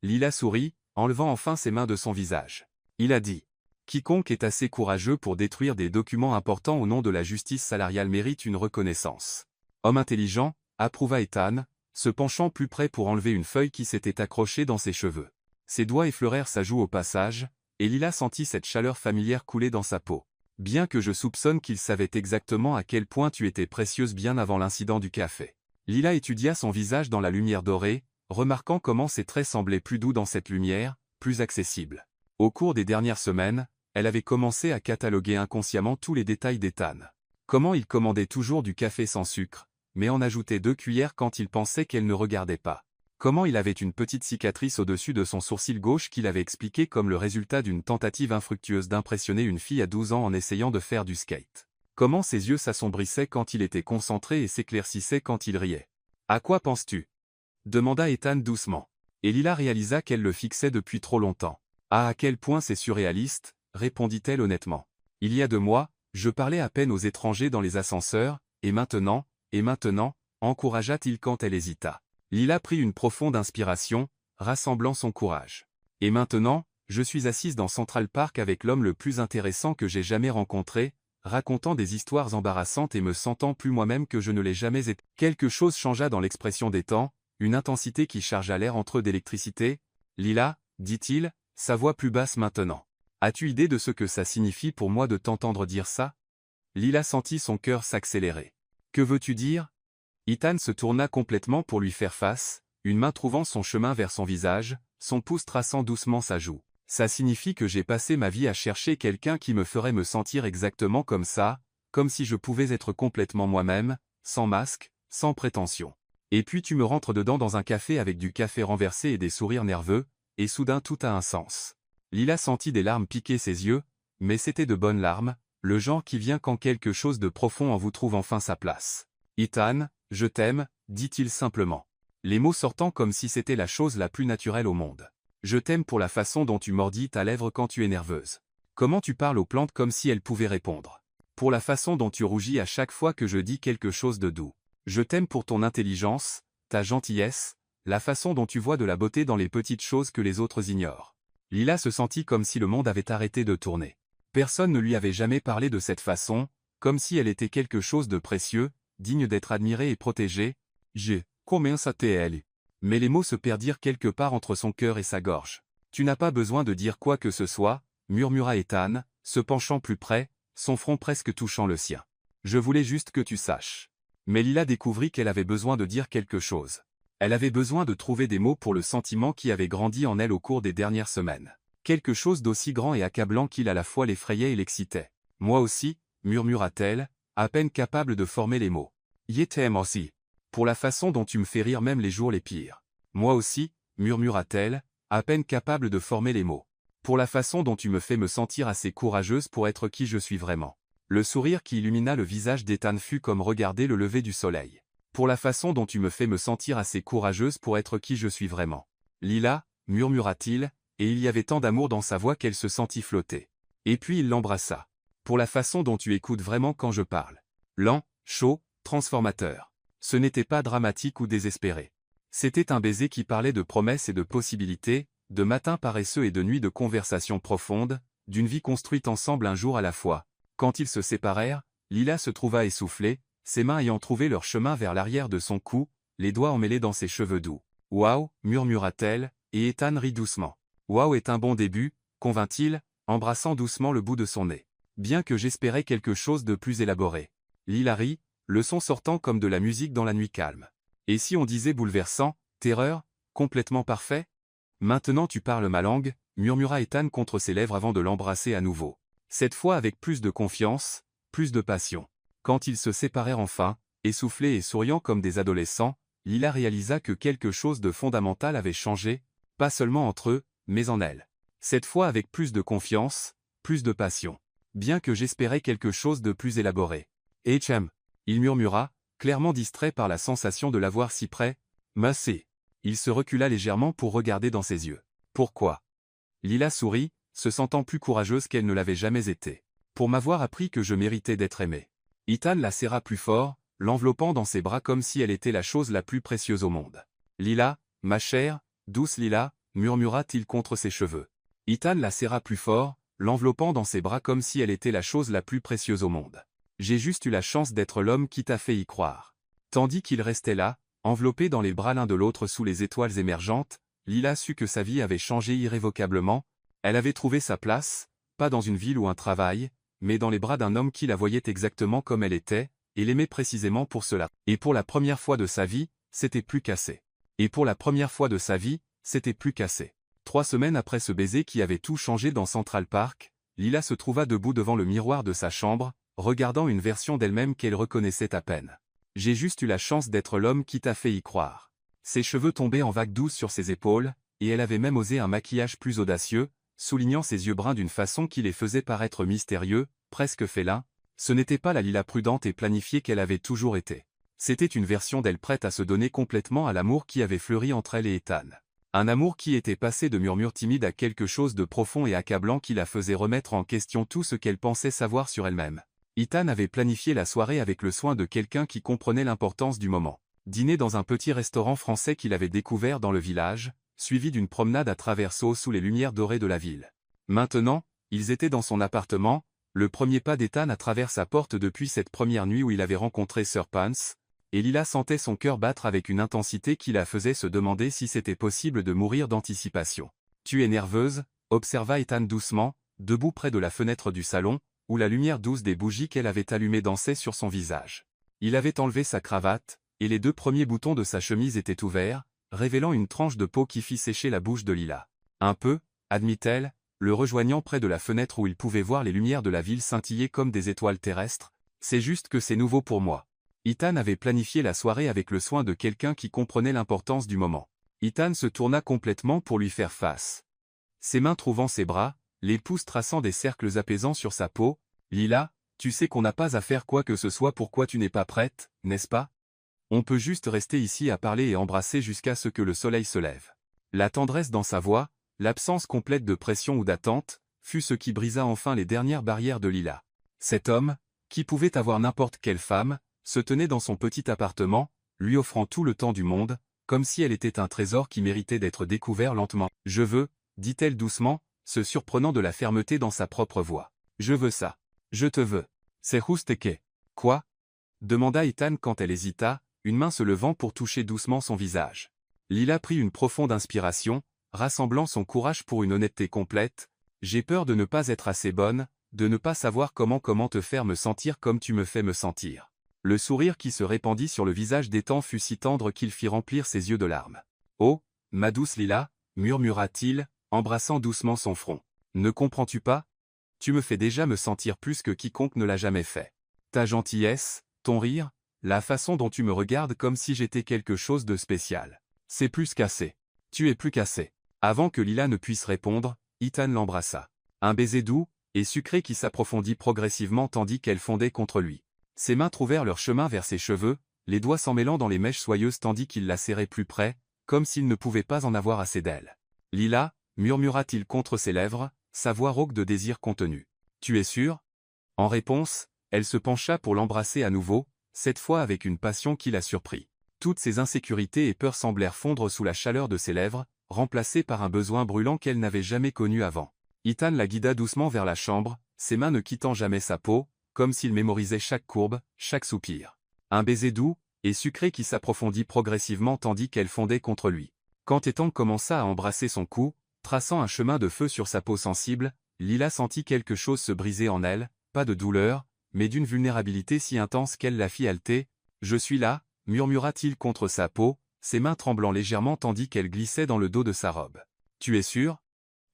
Lila sourit, enlevant enfin ses mains de son visage. Il a dit. Quiconque est assez courageux pour détruire des documents importants au nom de la justice salariale mérite une reconnaissance. Homme intelligent, approuva Ethan, se penchant plus près pour enlever une feuille qui s'était accrochée dans ses cheveux. Ses doigts effleurèrent sa joue au passage, et Lila sentit cette chaleur familière couler dans sa peau. Bien que je soupçonne qu'il savait exactement à quel point tu étais précieuse bien avant l'incident du café. Lila étudia son visage dans la lumière dorée, remarquant comment ses traits semblaient plus doux dans cette lumière, plus accessibles. Au cours des dernières semaines, elle avait commencé à cataloguer inconsciemment tous les détails d'Ethan. Comment il commandait toujours du café sans sucre, mais en ajoutait 2 cuillères quand il pensait qu'elle ne regardait pas. Comment il avait une petite cicatrice au-dessus de son sourcil gauche qu'il avait expliqué comme le résultat d'une tentative infructueuse d'impressionner une fille à 12 ans en essayant de faire du skate. Comment ses yeux s'assombrissaient quand il était concentré et s'éclaircissaient quand il riait. À quoi penses-tu? Demanda Ethan doucement. Et Lila réalisa qu'elle le fixait depuis trop longtemps. Ah, à quel point c'est surréaliste, répondit-elle honnêtement. Il y a 2 mois, je parlais à peine aux étrangers dans les ascenseurs, et maintenant, encouragea-t-il quand elle hésita. Lila prit une profonde inspiration, rassemblant son courage. Et maintenant, je suis assise dans Central Park avec l'homme le plus intéressant que j'ai jamais rencontré, racontant des histoires embarrassantes et me sentant plus moi-même que je ne l'ai jamais été. Quelque chose changea dans l'expression d'Ethan, une intensité qui chargea l'air entre eux d'électricité. Lila, dit-il, sa voix plus basse maintenant. As-tu idée de ce que ça signifie pour moi de t'entendre dire ça? Lila sentit son cœur s'accélérer. Que veux-tu dire? Ethan se tourna complètement pour lui faire face, une main trouvant son chemin vers son visage, son pouce traçant doucement sa joue. Ça signifie que j'ai passé ma vie à chercher quelqu'un qui me ferait me sentir exactement comme ça, comme si je pouvais être complètement moi-même, sans masque, sans prétention. Et puis tu me rentres dedans dans un café avec du café renversé et des sourires nerveux, et soudain tout a un sens. Lila sentit des larmes piquer ses yeux, mais c'était de bonnes larmes, le genre qui vient quand quelque chose de profond en vous trouve enfin sa place. Ethan, je t'aime, dit-il simplement. Les mots sortant comme si c'était la chose la plus naturelle au monde. Je t'aime pour la façon dont tu mordis ta lèvre quand tu es nerveuse. Comment tu parles aux plantes comme si elles pouvaient répondre. Pour la façon dont tu rougis à chaque fois que je dis quelque chose de doux. Je t'aime pour ton intelligence, ta gentillesse, la façon dont tu vois de la beauté dans les petites choses que les autres ignorent. Lila se sentit comme si le monde avait arrêté de tourner. Personne ne lui avait jamais parlé de cette façon, comme si elle était quelque chose de précieux, digne d'être admiré et protégé. Combien ça t'est. Mais les mots se perdirent quelque part entre son cœur et sa gorge. Tu n'as pas besoin de dire quoi que ce soit, murmura Ethan, se penchant plus près, son front presque touchant le sien. Je voulais juste que tu saches. Mais Lila découvrit qu'elle avait besoin de dire quelque chose. Elle avait besoin de trouver des mots pour le sentiment qui avait grandi en elle au cours des dernières semaines. Quelque chose d'aussi grand et accablant qu'il à la fois l'effrayait et l'excitait. Moi aussi, murmura-t-elle, à peine capable de former les mots. Je t'aime aussi. Pour la façon dont tu me fais rire même les jours les pires. Moi aussi, murmura-t-elle, à peine capable de former les mots. Pour la façon dont tu me fais me sentir assez courageuse pour être qui je suis vraiment. Le sourire qui illumina le visage d'Ethan fut comme regarder le lever du soleil. Pour la façon dont tu me fais me sentir assez courageuse pour être qui je suis vraiment. Lila, murmura-t-il, et il y avait tant d'amour dans sa voix qu'elle se sentit flotter. Et puis il l'embrassa. Pour la façon dont tu écoutes vraiment quand je parle. Lent, chaud, transformateur. Ce n'était pas dramatique ou désespéré. C'était un baiser qui parlait de promesses et de possibilités, de matins paresseux et de nuits de conversations profondes, d'une vie construite ensemble un jour à la fois. Quand ils se séparèrent, Lila se trouva essoufflée, ses mains ayant trouvé leur chemin vers l'arrière de son cou, les doigts emmêlés dans ses cheveux doux. « Waouh » murmura-t-elle, et Ethan rit doucement. « Waouh est un bon début » convint-il, embrassant doucement le bout de son nez. Bien que j'espérais quelque chose de plus élaboré. Lila rit, le son sortant comme de la musique dans la nuit calme. Et si on disait bouleversant, terreur, complètement parfait? Maintenant tu parles ma langue, murmura Ethan contre ses lèvres avant de l'embrasser à nouveau. Cette fois avec plus de confiance, plus de passion. Quand ils se séparèrent enfin, essoufflés et souriant comme des adolescents, Lila réalisa que quelque chose de fondamental avait changé, pas seulement entre eux, mais en elle. Cette fois avec plus de confiance, plus de passion. Bien que j'espérais quelque chose de plus élaboré. H.M. Il murmura, clairement distrait par la sensation de la voir si près. Merci. Il se recula légèrement pour regarder dans ses yeux. Pourquoi? Lila sourit, se sentant plus courageuse qu'elle ne l'avait jamais été. Pour m'avoir appris que je méritais d'être aimée. Ethan la serra plus fort, l'enveloppant dans ses bras comme si elle était la chose la plus précieuse au monde. Lila, ma chère, douce Lila, murmura-t-il contre ses cheveux. Ethan la serra plus fort, l'enveloppant dans ses bras comme si elle était la chose la plus précieuse au monde. J'ai juste eu la chance d'être l'homme qui t'a fait y croire. Tandis qu'il restait là, enveloppé dans les bras l'un de l'autre sous les étoiles émergentes, Lila sut que sa vie avait changé irrévocablement, elle avait trouvé sa place, pas dans une ville ou un travail, mais dans les bras d'un homme qui la voyait exactement comme elle était, et l'aimait précisément pour cela. Et pour la première fois de sa vie, c'était plus cassé. Et pour la première fois de sa vie, c'était plus cassé. 3 semaines après ce baiser qui avait tout changé dans Central Park, Lila se trouva debout devant le miroir de sa chambre, regardant une version d'elle-même qu'elle reconnaissait à peine. J'ai juste eu la chance d'être l'homme qui t'a fait y croire. Ses cheveux tombaient en vagues douces sur ses épaules, et elle avait même osé un maquillage plus audacieux, soulignant ses yeux bruns d'une façon qui les faisait paraître mystérieux, presque félins. Ce n'était pas la Lila prudente et planifiée qu'elle avait toujours été. C'était une version d'elle prête à se donner complètement à l'amour qui avait fleuri entre elle et Ethan. Un amour qui était passé de murmures timides à quelque chose de profond et accablant qui la faisait remettre en question tout ce qu'elle pensait savoir sur elle-même. Ethan avait planifié la soirée avec le soin de quelqu'un qui comprenait l'importance du moment. Dîner dans un petit restaurant français qu'il avait découvert dans le village, suivi d'une promenade à travers Soho sous les lumières dorées de la ville. Maintenant, ils étaient dans son appartement, le premier pas d'Ethan à travers sa porte depuis cette première nuit où il avait rencontré Sir Pance, et Lila sentait son cœur battre avec une intensité qui la faisait se demander si c'était possible de mourir d'anticipation. « Tu es nerveuse ?» observa Ethan doucement, debout près de la fenêtre du salon, où la lumière douce des bougies qu'elle avait allumées dansait sur son visage. Il avait enlevé sa cravate, et les 2 premiers boutons de sa chemise étaient ouverts, révélant une tranche de peau qui fit sécher la bouche de Lila. Un peu, admit-elle, le rejoignant près de la fenêtre où il pouvait voir les lumières de la ville scintiller comme des étoiles terrestres. C'est juste que c'est nouveau pour moi. Ethan avait planifié la soirée avec le soin de quelqu'un qui comprenait l'importance du moment. Ethan se tourna complètement pour lui faire face. Ses mains trouvant ses bras, les pouces traçant des cercles apaisants sur sa peau. « Lila, tu sais qu'on n'a pas à faire quoi que ce soit pourquoi tu n'es pas prête, n'est-ce pas? On peut juste rester ici à parler et embrasser jusqu'à ce que le soleil se lève. » La tendresse dans sa voix, l'absence complète de pression ou d'attente, fut ce qui brisa enfin les dernières barrières de Lila. Cet homme, qui pouvait avoir n'importe quelle femme, se tenait dans son petit appartement, lui offrant tout le temps du monde, comme si elle était un trésor qui méritait d'être découvert lentement. « Je veux, » dit-elle doucement, se surprenant de la fermeté dans sa propre voix. « Je veux ça. Je te veux. C'est juste que... » « Quoi ?» demanda Ethan quand elle hésita, une main se levant pour toucher doucement son visage. Lila prit une profonde inspiration, rassemblant son courage pour une honnêteté complète. « J'ai peur de ne pas être assez bonne, de ne pas savoir comment te faire me sentir comme tu me fais me sentir. » Le sourire qui se répandit sur le visage d'Ethan fut si tendre qu'il fit remplir ses yeux de larmes. « Oh, ma douce Lila, » murmura-t-il, embrassant doucement son front. « Ne comprends-tu pas? Tu me fais déjà me sentir plus que quiconque ne l'a jamais fait. Ta gentillesse, ton rire, la façon dont tu me regardes comme si j'étais quelque chose de spécial. C'est plus qu'assez. Tu es plus qu'assez. » Avant que Lila ne puisse répondre, Ethan l'embrassa. Un baiser doux et sucré qui s'approfondit progressivement tandis qu'elle fondait contre lui. Ses mains trouvèrent leur chemin vers ses cheveux, les doigts s'en mêlant dans les mèches soyeuses tandis qu'il la serrait plus près, comme s'il ne pouvait pas en avoir assez d'elle. « Lila » murmura-t-il contre ses lèvres, sa voix rauque de désir contenu. « Tu es sûre ?» En réponse, elle se pencha pour l'embrasser à nouveau, cette fois avec une passion qui la surprit. Toutes ses insécurités et peurs semblèrent fondre sous la chaleur de ses lèvres, remplacées par un besoin brûlant qu'elle n'avait jamais connu avant. Ethan la guida doucement vers la chambre, ses mains ne quittant jamais sa peau, comme s'il mémorisait chaque courbe, chaque soupir. Un baiser doux et sucré qui s'approfondit progressivement tandis qu'elle fondait contre lui. Quand Ethan commença à embrasser son cou, traçant un chemin de feu sur sa peau sensible, Lila sentit quelque chose se briser en elle, pas de douleur, mais d'une vulnérabilité si intense qu'elle la fit halter. « Je suis là », murmura-t-il contre sa peau, ses mains tremblant légèrement tandis qu'elle glissait dans le dos de sa robe. « Tu es sûr ?»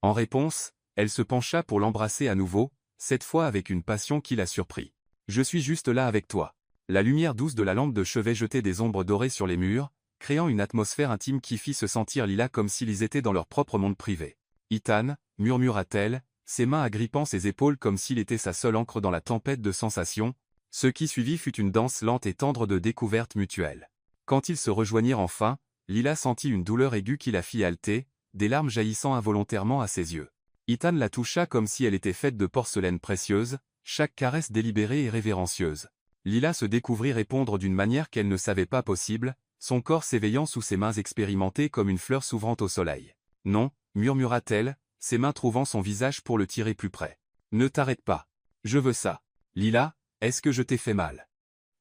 En réponse, elle se pencha pour l'embrasser à nouveau, cette fois avec une passion qui la surprit. « Je suis juste là avec toi. » La lumière douce de la lampe de chevet jetait des ombres dorées sur les murs, créant une atmosphère intime qui fit se sentir Lila comme s'ils étaient dans leur propre monde privé. « Ethan » murmura-t-elle, ses mains agrippant ses épaules comme s'il était sa seule encre dans la tempête de sensations. Ce qui suivit fut une danse lente et tendre de découverte mutuelle. Quand ils se rejoignirent enfin, Lila sentit une douleur aiguë qui la fit halter, des larmes jaillissant involontairement à ses yeux. Ethan la toucha comme si elle était faite de porcelaine précieuse, chaque caresse délibérée et révérencieuse. Lila se découvrit répondre d'une manière qu'elle ne savait pas possible, son corps s'éveillant sous ses mains expérimentées comme une fleur s'ouvrant au soleil. « Non » murmura-t-elle, ses mains trouvant son visage pour le tirer plus près. « Ne t'arrête pas. Je veux ça. Lila, est-ce que je t'ai fait mal?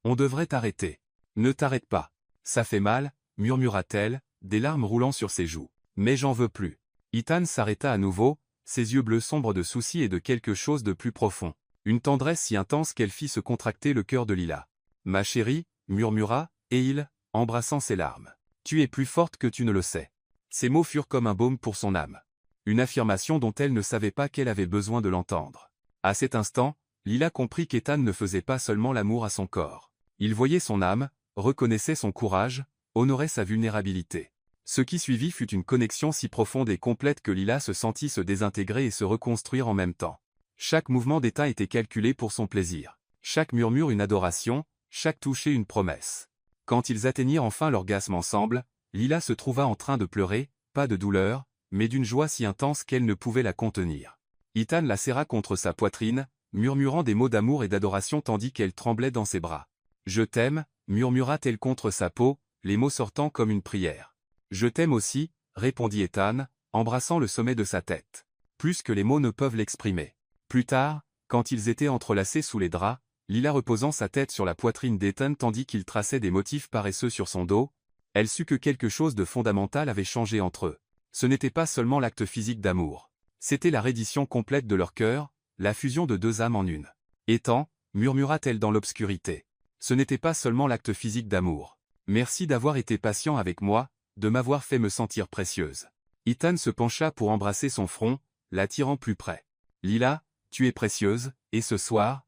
On devrait t'arrêter. Ne t'arrête pas. Ça fait mal, murmura-t-elle, des larmes roulant sur ses joues. Mais j'en veux plus. » Ethan s'arrêta à nouveau, ses yeux bleus sombres de souci et de quelque chose de plus profond. Une tendresse si intense qu'elle fit se contracter le cœur de Lila. « Ma chérie » murmura, et il, embrassant ses larmes. « Tu es plus forte que tu ne le sais. » Ces mots furent comme un baume pour son âme. Une affirmation dont elle ne savait pas qu'elle avait besoin de l'entendre. À cet instant, Lila comprit qu'Ethan ne faisait pas seulement l'amour à son corps. Il voyait son âme, reconnaissait son courage, honorait sa vulnérabilité. Ce qui suivit fut une connexion si profonde et complète que Lila se sentit se désintégrer et se reconstruire en même temps. Chaque mouvement d'Ethan était calculé pour son plaisir. Chaque murmure une adoration, chaque toucher une promesse. Quand ils atteignirent enfin l'orgasme ensemble, Lila se trouva en train de pleurer, pas de douleur, mais d'une joie si intense qu'elle ne pouvait la contenir. Ethan la serra contre sa poitrine, murmurant des mots d'amour et d'adoration tandis qu'elle tremblait dans ses bras. « Je t'aime » murmura-t-elle contre sa peau, les mots sortant comme une prière. « Je t'aime aussi » répondit Ethan, embrassant le sommet de sa tête. Plus que les mots ne peuvent l'exprimer. Plus tard, quand ils étaient entrelacés sous les draps, Lila reposant sa tête sur la poitrine d'Ethan tandis qu'il traçait des motifs paresseux sur son dos, elle sut que quelque chose de fondamental avait changé entre eux. Ce n'était pas seulement l'acte physique d'amour. C'était la reddition complète de leur cœur, la fusion de deux âmes en une. « Ethan » murmura-t-elle dans l'obscurité. Ce n'était pas seulement l'acte physique d'amour. Merci d'avoir été patient avec moi, de m'avoir fait me sentir précieuse. Ethan se pencha pour embrasser son front, l'attirant plus près. « Lila, tu es précieuse, et ce soir,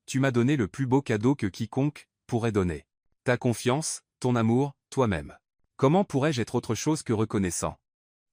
tu m'as donné le plus beau cadeau que quiconque pourrait donner. Ta confiance, ton amour, toi-même. Comment pourrais-je être autre chose que reconnaissant ?»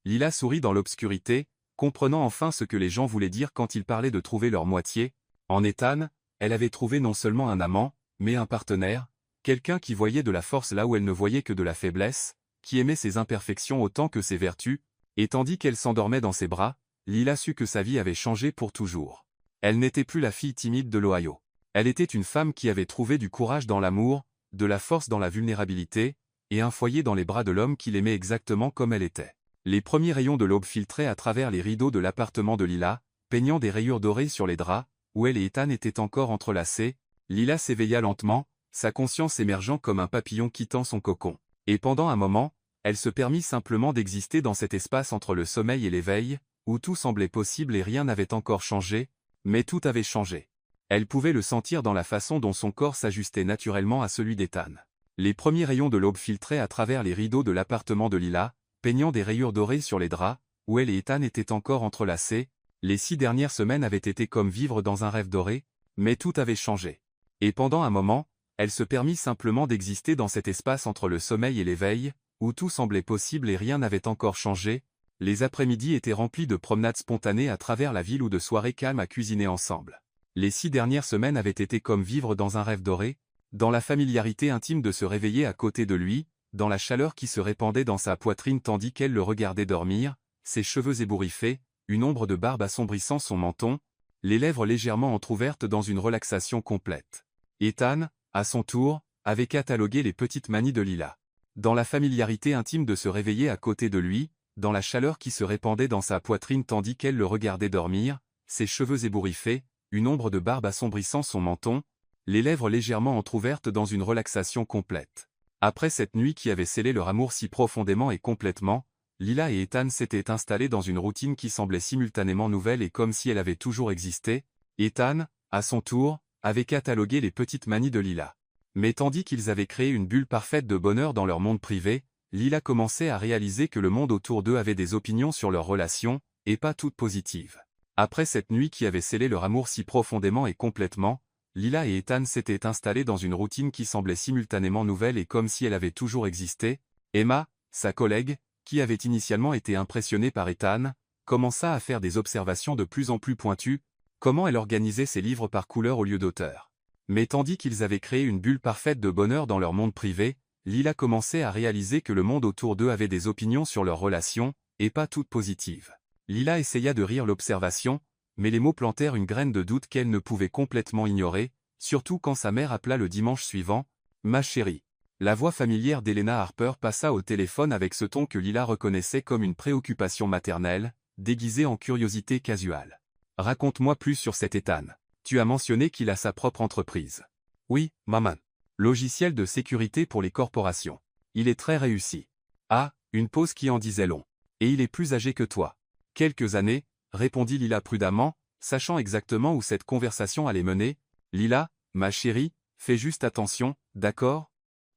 Lila sourit dans l'obscurité, comprenant enfin ce que les gens voulaient dire quand ils parlaient de trouver leur moitié. En Ethan, elle avait trouvé non seulement un amant, mais un partenaire, quelqu'un qui voyait de la force là où elle ne voyait que de la faiblesse, qui aimait ses imperfections autant que ses vertus, et tandis qu'elle s'endormait dans ses bras, Lila sut que sa vie avait changé pour toujours. Elle n'était plus la fille timide de l'Ohio. Elle était une femme qui avait trouvé du courage dans l'amour, de la force dans la vulnérabilité, et un foyer dans les bras de l'homme qui l'aimait exactement comme elle était. Les premiers rayons de l'aube filtraient à travers les rideaux de l'appartement de Lila, peignant des rayures dorées sur les draps, où elle et Ethan étaient encore entrelacés. Lila s'éveilla lentement, sa conscience émergeant comme un papillon quittant son cocon. Et pendant un moment, elle se permit simplement d'exister dans cet espace entre le sommeil et l'éveil, où tout semblait possible et rien n'avait encore changé, mais tout avait changé. Elle pouvait le sentir dans la façon dont son corps s'ajustait naturellement à celui d'Ethan. Les premiers rayons de l'aube filtraient à travers les rideaux de l'appartement de Lila, peignant des rayures dorées sur les draps, où elle et Ethan étaient encore entrelacés. Les 6 dernières semaines avaient été comme vivre dans un rêve doré, mais tout avait changé. Et pendant un moment, elle se permit simplement d'exister dans cet espace entre le sommeil et l'éveil, où tout semblait possible et rien n'avait encore changé. Les après-midi étaient remplis de promenades spontanées à travers la ville ou de soirées calmes à cuisiner ensemble. Les 6 dernières semaines avaient été comme vivre dans un rêve doré, dans la familiarité intime de se réveiller à côté de lui, dans la chaleur qui se répandait dans sa poitrine tandis qu'elle le regardait dormir, ses cheveux ébouriffés, une ombre de barbe assombrissant son menton, les lèvres légèrement entr'ouvertes dans une relaxation complète. Ethan, à son tour, avait catalogué les petites manies de Lila. Dans la familiarité intime de se réveiller à côté de lui, dans la chaleur qui se répandait dans sa poitrine tandis qu'elle le regardait dormir, ses cheveux ébouriffés, une ombre de barbe assombrissant son menton, les lèvres légèrement entr'ouvertes dans une relaxation complète. Après cette nuit qui avait scellé leur amour si profondément et complètement, Lila et Ethan s'étaient installés dans une routine qui semblait simultanément nouvelle et comme si elle avait toujours existé. Ethan, à son tour, avaient catalogué les petites manies de Lila. Mais tandis qu'ils avaient créé une bulle parfaite de bonheur dans leur monde privé, Lila commençait à réaliser que le monde autour d'eux avait des opinions sur leurs relations, et pas toutes positives. Après cette nuit qui avait scellé leur amour si profondément et complètement, Lila et Ethan s'étaient installés dans une routine qui semblait simultanément nouvelle et comme si elle avait toujours existé. Emma, sa collègue, qui avait initialement été impressionnée par Ethan, commença à faire des observations de plus en plus pointues, comment elle organisait ses livres par couleur au lieu d'auteur. Mais tandis qu'ils avaient créé une bulle parfaite de bonheur dans leur monde privé, Lila commençait à réaliser que le monde autour d'eux avait des opinions sur leurs relations, et pas toutes positives. Lila essaya de rire l'observation, mais les mots plantèrent une graine de doute qu'elle ne pouvait complètement ignorer, surtout quand sa mère appela le dimanche suivant « Ma chérie ». La voix familière d'Elena Harper passa au téléphone avec ce ton que Lila reconnaissait comme une préoccupation maternelle, déguisée en curiosité casuale. « Raconte-moi plus sur cet Ethan. Tu as mentionné qu'il a sa propre entreprise. »« Oui, maman. Logiciel de sécurité pour les corporations. Il est très réussi. » Ah, une pause qui en disait long. « Et il est plus âgé que toi. » « Quelques années, » répondit Lila prudemment, sachant exactement où cette conversation allait mener. « Lila, ma chérie, fais juste attention, d'accord ?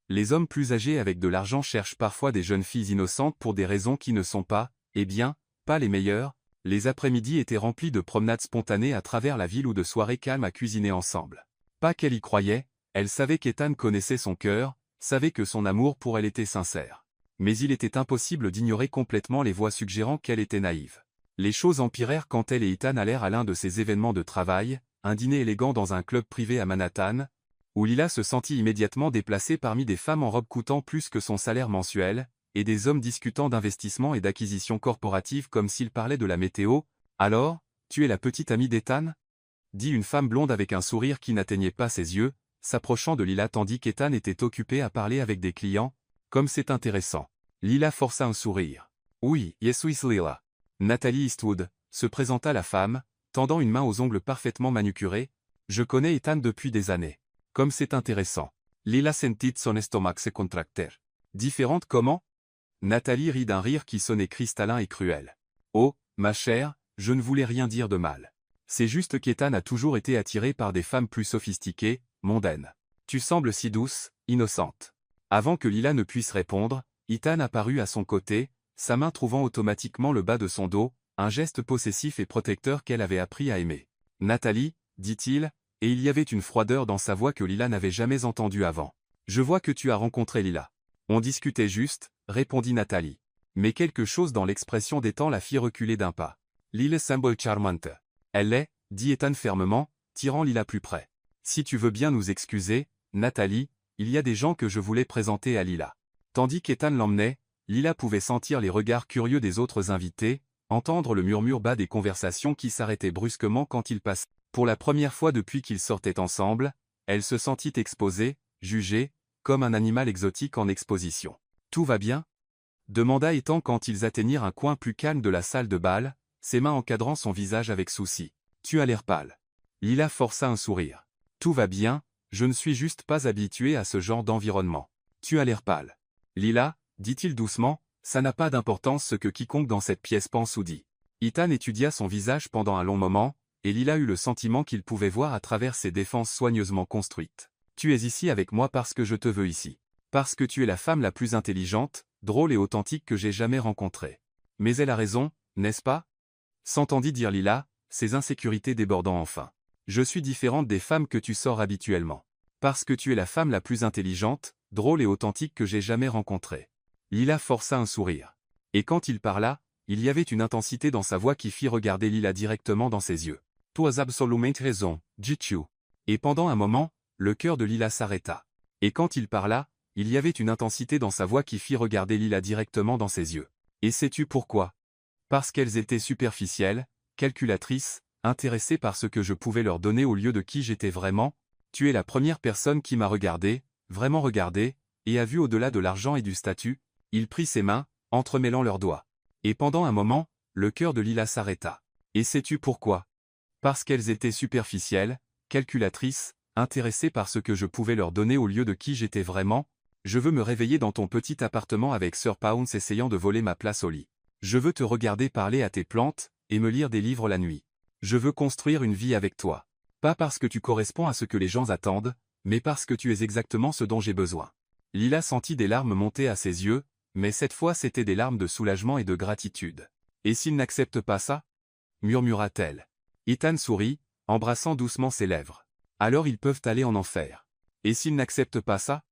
Les hommes plus âgés avec de l'argent cherchent parfois des jeunes filles innocentes pour des raisons qui ne sont pas, eh bien, pas les meilleures. » Les après-midi étaient remplis de promenades spontanées à travers la ville ou de soirées calmes à cuisiner ensemble. Pas qu'elle y croyait, elle savait qu'Ethan connaissait son cœur, savait que son amour pour elle était sincère. Mais il était impossible d'ignorer complètement les voix suggérant qu'elle était naïve. Les choses empirèrent quand elle et Ethan allèrent à l'un de ces événements de travail, un dîner élégant dans un club privé à Manhattan, où Lila se sentit immédiatement déplacée parmi des femmes en robe coûtant plus que son salaire mensuel, et des hommes discutant d'investissement et d'acquisition corporative comme s'ils parlaient de la météo. « Alors, tu es la petite amie d'Ethan » dit une femme blonde avec un sourire qui n'atteignait pas ses yeux, s'approchant de Lila tandis qu'Ethan était occupé à parler avec des clients. « Comme c'est intéressant. » Lila força un sourire. « Oui, yes with Lila. » Natalie Eastwood, se présenta la femme, tendant une main aux ongles parfaitement manucurés. « Je connais Ethan depuis des années. Comme c'est intéressant. » Lila sentit son estomac se contracter. « Différente comment ?» Nathalie rit d'un rire qui sonnait cristallin et cruel. « Oh, ma chère, je ne voulais rien dire de mal. C'est juste qu'Ethan a toujours été attiré par des femmes plus sophistiquées, mondaines. Tu sembles si douce, innocente. » Avant que Lila ne puisse répondre, Ethan apparut à son côté, sa main trouvant automatiquement le bas de son dos, un geste possessif et protecteur qu'elle avait appris à aimer. « Nathalie, dit-il, et il y avait une froideur dans sa voix que Lila n'avait jamais entendue avant. Je vois que tu as rencontré Lila. On discutait juste, répondit Nathalie. Mais quelque chose dans l'expression d'Ethan la fit reculer d'un pas. Lila semble charmante. Elle l'est, dit Ethan fermement, tirant Lila plus près. Si tu veux bien nous excuser, Nathalie, il y a des gens que je voulais présenter à Lila. Tandis qu'Ethan l'emmenait, Lila pouvait sentir les regards curieux des autres invités, entendre le murmure bas des conversations qui s'arrêtaient brusquement quand ils passaient. Pour la première fois depuis qu'ils sortaient ensemble, elle se sentit exposée, jugée, comme un animal exotique en exposition. « Tout va bien ?» demanda Ethan quand ils atteignirent un coin plus calme de la salle de bal, ses mains encadrant son visage avec souci. « Tu as l'air pâle. » Lila força un sourire. « Tout va bien, je ne suis juste pas habitué à ce genre d'environnement. Tu as l'air pâle. » Lila, dit-il doucement, ça n'a pas d'importance ce que quiconque dans cette pièce pense ou dit. Ethan étudia son visage pendant un long moment, et Lila eut le sentiment qu'il pouvait voir à travers ses défenses soigneusement construites. « Tu es ici avec moi parce que je te veux ici. Parce que tu es la femme la plus intelligente, drôle et authentique que j'ai jamais rencontrée. Mais elle a raison, n'est-ce pas ?» s'entendit dire Lila, ses insécurités débordant enfin. « Je suis différente des femmes que tu sors habituellement. Parce que tu es la femme la plus intelligente, drôle et authentique que j'ai jamais rencontrée. » Lila força un sourire. Et quand il parla, il y avait une intensité dans sa voix qui fit regarder Lila directement dans ses yeux. « Tu as absolument raison, Jichu. » Et pendant un moment, le cœur de Lila s'arrêta. Et quand il parla, il y avait une intensité dans sa voix qui fit regarder Lila directement dans ses yeux. « Et sais-tu pourquoi ? Parce qu'elles étaient superficielles, calculatrices, intéressées par ce que je pouvais leur donner au lieu de qui j'étais vraiment. Tu es la première personne qui m'a regardé, vraiment regardé, et a vu au-delà de l'argent et du statut. » Il prit ses mains, entremêlant leurs doigts. Et pendant un moment, le cœur de Lila s'arrêta. « Et sais-tu pourquoi ? Parce qu'elles étaient superficielles, calculatrices, intéressées par ce que je pouvais leur donner au lieu de qui j'étais vraiment. Je veux me réveiller dans ton petit appartement avec Sir Pounce essayant de voler ma place au lit. Je veux te regarder parler à tes plantes, et me lire des livres la nuit. Je veux construire une vie avec toi. Pas parce que tu corresponds à ce que les gens attendent, mais parce que tu es exactement ce dont j'ai besoin. Lila sentit des larmes monter à ses yeux, mais cette fois c'étaient des larmes de soulagement et de gratitude. « Et s'il n'accepte pas ça ?» murmura-t-elle. Ethan sourit, embrassant doucement ses lèvres. « Alors ils peuvent aller en enfer. »« Et s'il n'accepte pas ça ?»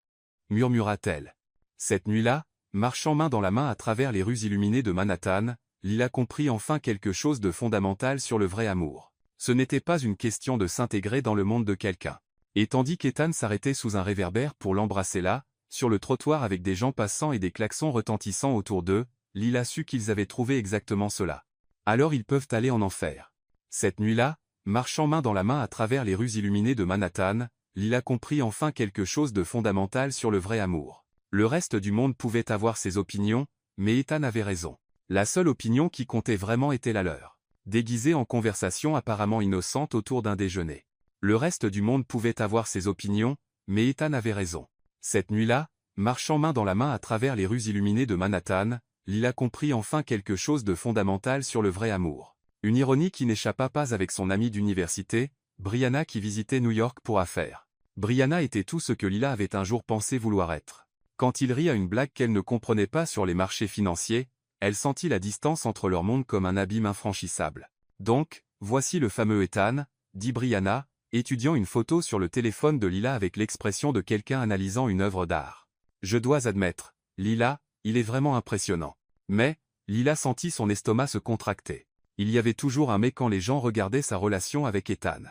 murmura-t-elle. Cette nuit-là, marchant main dans la main à travers les rues illuminées de Manhattan, Lila comprit enfin quelque chose de fondamental sur le vrai amour. Ce n'était pas une question de s'intégrer dans le monde de quelqu'un. Et tandis qu'Ethan s'arrêtait sous un réverbère pour l'embrasser là, sur le trottoir avec des gens passant et des klaxons retentissant autour d'eux, Lila sut qu'ils avaient trouvé exactement cela. Alors ils peuvent aller en enfer. Cette nuit-là, marchant main dans la main à travers les rues illuminées de Manhattan, Lila comprit enfin quelque chose de fondamental sur le vrai amour. Le reste du monde pouvait avoir ses opinions, mais Ethan avait raison. La seule opinion qui comptait vraiment était la leur. Déguisée en conversation apparemment innocente autour d'un déjeuner. Le reste du monde pouvait avoir ses opinions, mais Ethan avait raison. Cette nuit-là, marchant main dans la main à travers les rues illuminées de Manhattan, Lila comprit enfin quelque chose de fondamental sur le vrai amour. Une ironie qui n'échappa pas avec son amie d'université, Brianna qui visitait New York pour affaires. Brianna était tout ce que Lila avait un jour pensé vouloir être. Quand il rit à une blague qu'elle ne comprenait pas sur les marchés financiers, elle sentit la distance entre leur monde comme un abîme infranchissable. Donc, voici le fameux Ethan, dit Brianna, étudiant une photo sur le téléphone de Lila avec l'expression de quelqu'un analysant une œuvre d'art. Je dois admettre, Lila, il est vraiment impressionnant. Mais, Lila sentit son estomac se contracter. Il y avait toujours un mais quand les gens regardaient sa relation avec Ethan.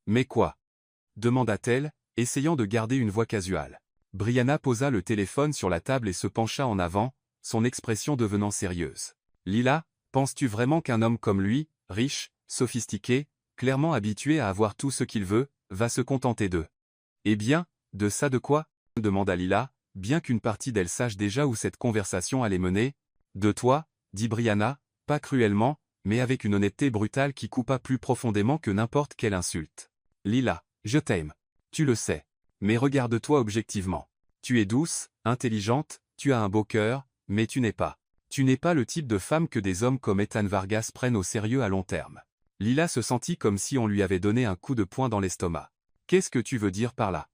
Mais quoi? Demanda-t-elle, essayant de garder une voix casuale. Brianna posa le téléphone sur la table et se pencha en avant, son expression devenant sérieuse. Lila, penses-tu vraiment qu'un homme comme lui, riche, sophistiqué, clairement habitué à avoir tout ce qu'il veut, va se contenter d'eux? Eh bien, de ça de quoi? Demanda Lila, bien qu'une partie d'elle sache déjà où cette conversation allait mener. De toi, dit Brianna, pas cruellement, mais avec une honnêteté brutale qui coupa plus profondément que n'importe quelle insulte. Lila, je t'aime. Tu le sais. Mais regarde-toi objectivement. Tu es douce, intelligente, tu as un beau cœur, mais tu n'es pas. Tu n'es pas le type de femme que des hommes comme Ethan Vargas prennent au sérieux à long terme. Lila se sentit comme si on lui avait donné un coup de poing dans l'estomac. Qu'est-ce que tu veux dire par là?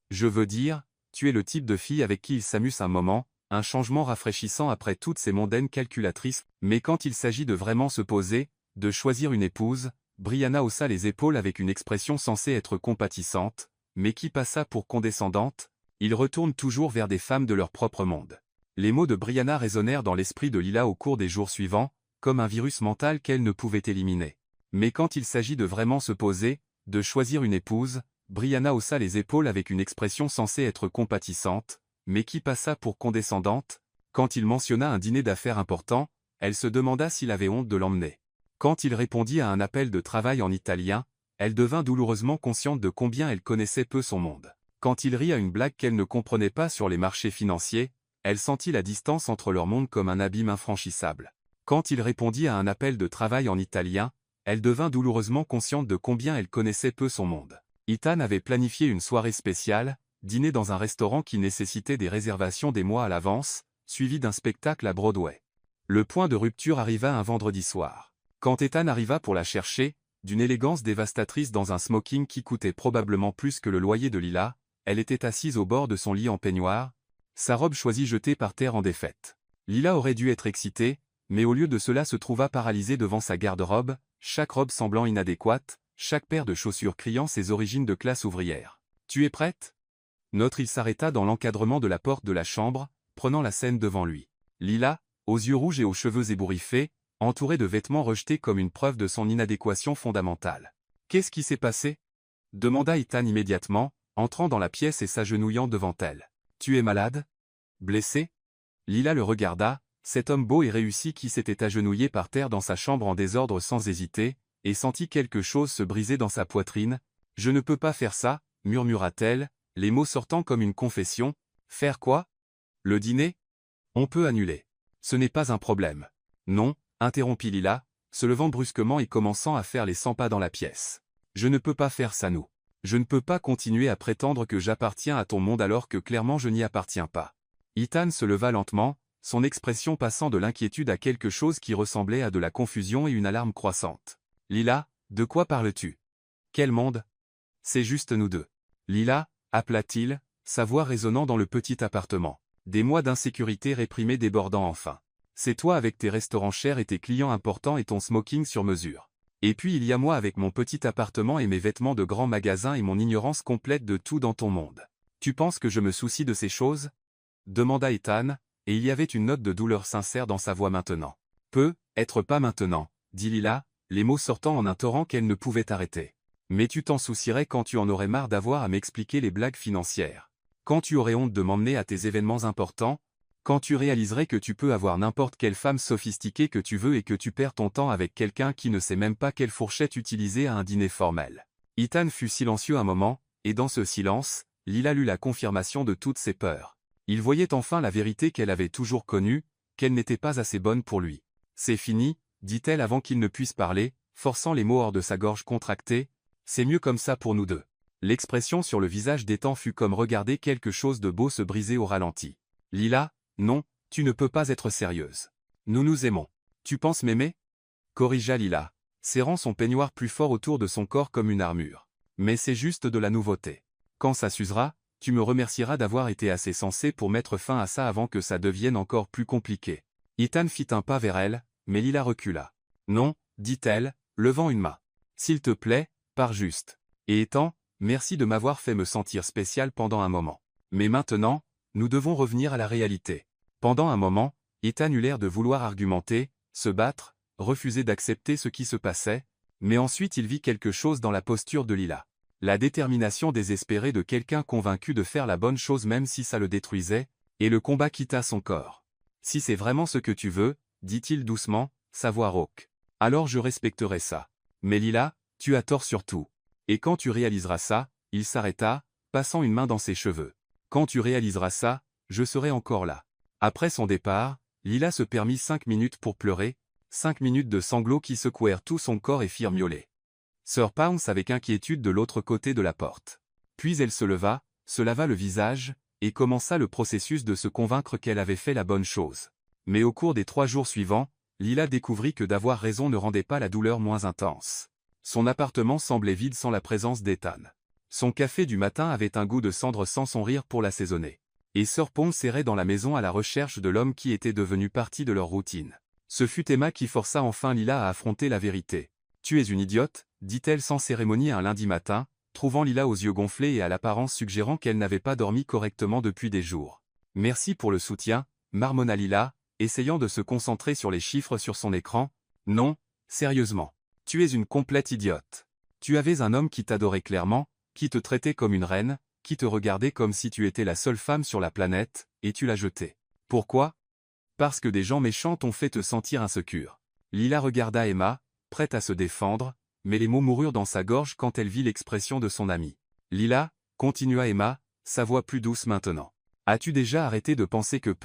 Je veux dire, tu es le type de fille avec qui il s'amuse un moment, un changement rafraîchissant après toutes ces mondaines calculatrices, mais quand il s'agit de vraiment se poser, de choisir une épouse, Brianna haussa les épaules avec une expression censée être compatissante, mais qui passa pour condescendante. Il retourne toujours vers des femmes de leur propre monde. Les mots de Brianna résonnèrent dans l'esprit de Lila au cours des jours suivants, comme un virus mental qu'elle ne pouvait éliminer. Mais quand il s'agit de vraiment se poser, de choisir une épouse, Brianna haussa les épaules avec une expression censée être compatissante, mais qui passa pour condescendante. Quand il mentionna un dîner d'affaires important, elle se demanda s'il avait honte de l'emmener. Quand il répondit à un appel de travail en italien, elle devint douloureusement consciente de combien elle connaissait peu son monde. Quand il rit à une blague qu'elle ne comprenait pas sur les marchés financiers, elle sentit la distance entre leur monde comme un abîme infranchissable. Quand il répondit à un appel de travail en italien, elle devint douloureusement consciente de combien elle connaissait peu son monde. Ethan avait planifié une soirée spéciale, dîner dans un restaurant qui nécessitait des réservations des mois à l'avance, suivi d'un spectacle à Broadway. Le point de rupture arriva un vendredi soir. Quand Ethan arriva pour la chercher, d'une élégance dévastatrice dans un smoking qui coûtait probablement plus que le loyer de Lila, elle était assise au bord de son lit en peignoir, sa robe choisie jetée par terre en défaite. Lila aurait dû être excitée, mais au lieu de cela se trouva paralysée devant sa garde-robe, chaque robe semblant inadéquate, chaque paire de chaussures criant ses origines de classe ouvrière. « Tu es prête ?» Il s'arrêta dans l'encadrement de la porte de la chambre, prenant la scène devant lui. Lila, aux yeux rouges et aux cheveux ébouriffés, entourée de vêtements rejetés comme une preuve de son inadéquation fondamentale. « Qu'est-ce qui s'est passé ?» demanda Ethan immédiatement, entrant dans la pièce et s'agenouillant devant elle. « Tu es malade? Blessé ?» Lila le regarda, cet homme beau et réussi qui s'était agenouillé par terre dans sa chambre en désordre sans hésiter, et sentit quelque chose se briser dans sa poitrine. « Je ne peux pas faire ça, murmura-t-elle, les mots sortant comme une confession. « Faire quoi? Le dîner? On peut annuler. Ce n'est pas un problème. » « Non, interrompit Lila, se levant brusquement et commençant à faire les 100 pas dans la pièce. « Je ne peux pas faire ça nous. Je ne peux pas continuer à prétendre que j'appartiens à ton monde alors que clairement je n'y appartiens pas. » Ethan se leva lentement, son expression passant de l'inquiétude à quelque chose qui ressemblait à de la confusion et une alarme croissante. « Lila, de quoi parles-tu? Quel monde? C'est juste nous deux. Lila, appela-t-il, sa voix résonnant dans le petit appartement. Des mois d'insécurité réprimée débordant enfin. C'est toi avec tes restaurants chers et tes clients importants et ton smoking sur mesure. Et puis il y a moi avec mon petit appartement et mes vêtements de grand magasin et mon ignorance complète de tout dans ton monde. Tu penses que je me soucie de ces choses? Demanda Ethan, et il y avait une note de douleur sincère dans sa voix maintenant. Peut-être pas maintenant, dit Lila, les mots sortant en un torrent qu'elle ne pouvait arrêter. Mais tu t'en soucierais quand tu en aurais marre d'avoir à m'expliquer les blagues financières. Quand tu aurais honte de m'emmener à tes événements importants, quand tu réaliserais que tu peux avoir n'importe quelle femme sophistiquée que tu veux et que tu perds ton temps avec quelqu'un qui ne sait même pas quelle fourchette utiliser à un dîner formel. Ethan fut silencieux un moment, et dans ce silence, Lila lut la confirmation de toutes ses peurs. Il voyait enfin la vérité qu'elle avait toujours connue, qu'elle n'était pas assez bonne pour lui. C'est fini, dit-elle avant qu'il ne puisse parler, forçant les mots hors de sa gorge contractée. C'est mieux comme ça pour nous deux. L'expression sur le visage d'Ethan fut comme regarder quelque chose de beau se briser au ralenti. Lila, non, tu ne peux pas être sérieuse. Nous nous aimons. Tu penses m'aimer? Corrigea Lila, serrant son peignoir plus fort autour de son corps comme une armure. Mais c'est juste de la nouveauté. Quand ça s'usera, tu me remercieras d'avoir été assez sensé pour mettre fin à ça avant que ça devienne encore plus compliqué. Ethan fit un pas vers elle, mais Lila recula. Non, dit-elle, levant une main. S'il te plaît, pars juste. Et Ethan, merci de m'avoir fait me sentir spécial pendant un moment. Mais maintenant, nous devons revenir à la réalité. Pendant un moment, Ethan eut l'air de vouloir argumenter, se battre, refuser d'accepter ce qui se passait, mais ensuite il vit quelque chose dans la posture de Lila. La détermination désespérée de quelqu'un convaincu de faire la bonne chose même si ça le détruisait, et le combat quitta son corps. Si c'est vraiment ce que tu veux, dit-il doucement, sa voix rauque. Alors je respecterai ça. Mais Lila, tu as tort sur tout. Et quand tu réaliseras ça, il s'arrêta, passant une main dans ses cheveux. Quand tu réaliseras ça, je serai encore là. Après son départ, Lila se permit 5 minutes pour pleurer, 5 minutes de sanglots qui secouèrent tout son corps et firent miauler Sir Pounce avec inquiétude de l'autre côté de la porte. Puis elle se lava le visage, et commença le processus de se convaincre qu'elle avait fait la bonne chose. Mais au cours des 3 jours suivants, Lila découvrit que d'avoir raison ne rendait pas la douleur moins intense. Son appartement semblait vide sans la présence d'Ethan. Son café du matin avait un goût de cendre sans son rire pour l'assaisonner. Et Sir Pounce errait dans la maison à la recherche de l'homme qui était devenu partie de leur routine. Ce fut Emma qui força enfin Lila à affronter la vérité. « Tu es une idiote », dit-elle sans cérémonie un lundi matin, trouvant Lila aux yeux gonflés et à l'apparence suggérant qu'elle n'avait pas dormi correctement depuis des jours. « Merci pour le soutien », marmonna Lila, essayant de se concentrer sur les chiffres sur son écran. « Non, sérieusement. Tu es une complète idiote. Tu avais un homme qui t'adorait clairement, qui te traitait comme une reine, qui te regardait comme si tu étais la seule femme sur la planète, et tu l'as jeté. Pourquoi? Parce que des gens méchants t'ont fait te sentir insécure. » Lila regarda Emma, prête à se défendre, mais les mots moururent dans sa gorge quand elle vit l'expression de son amie. « Lila, » continua Emma, sa voix plus douce maintenant. « As-tu déjà arrêté de penser que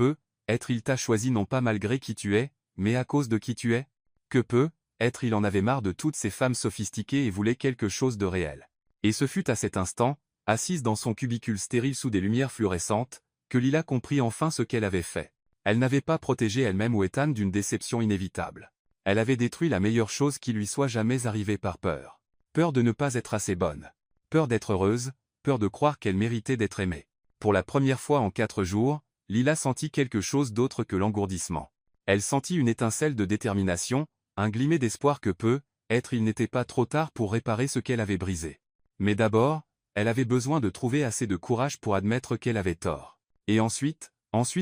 être il t'a choisi non pas malgré qui tu es, mais à cause de qui tu es? Que être il en avait marre de toutes ces femmes sophistiquées et voulait quelque chose de réel. » Et ce fut à cet instant, assise dans son cubicule stérile sous des lumières fluorescentes, que Lila comprit enfin ce qu'elle avait fait. Elle n'avait pas protégé elle-même ou Ethan d'une déception inévitable. Elle avait détruit la meilleure chose qui lui soit jamais arrivée par peur. Peur de ne pas être assez bonne. Peur d'être heureuse, peur de croire qu'elle méritait d'être aimée. Pour la première fois en 4 jours, Lila sentit quelque chose d'autre que l'engourdissement. Elle sentit une étincelle de détermination, un glimmer d'espoir que être il n'était pas trop tard pour réparer ce qu'elle avait brisé. Mais d'abord, elle avait besoin de trouver assez de courage pour admettre qu'elle avait tort. Et ensuite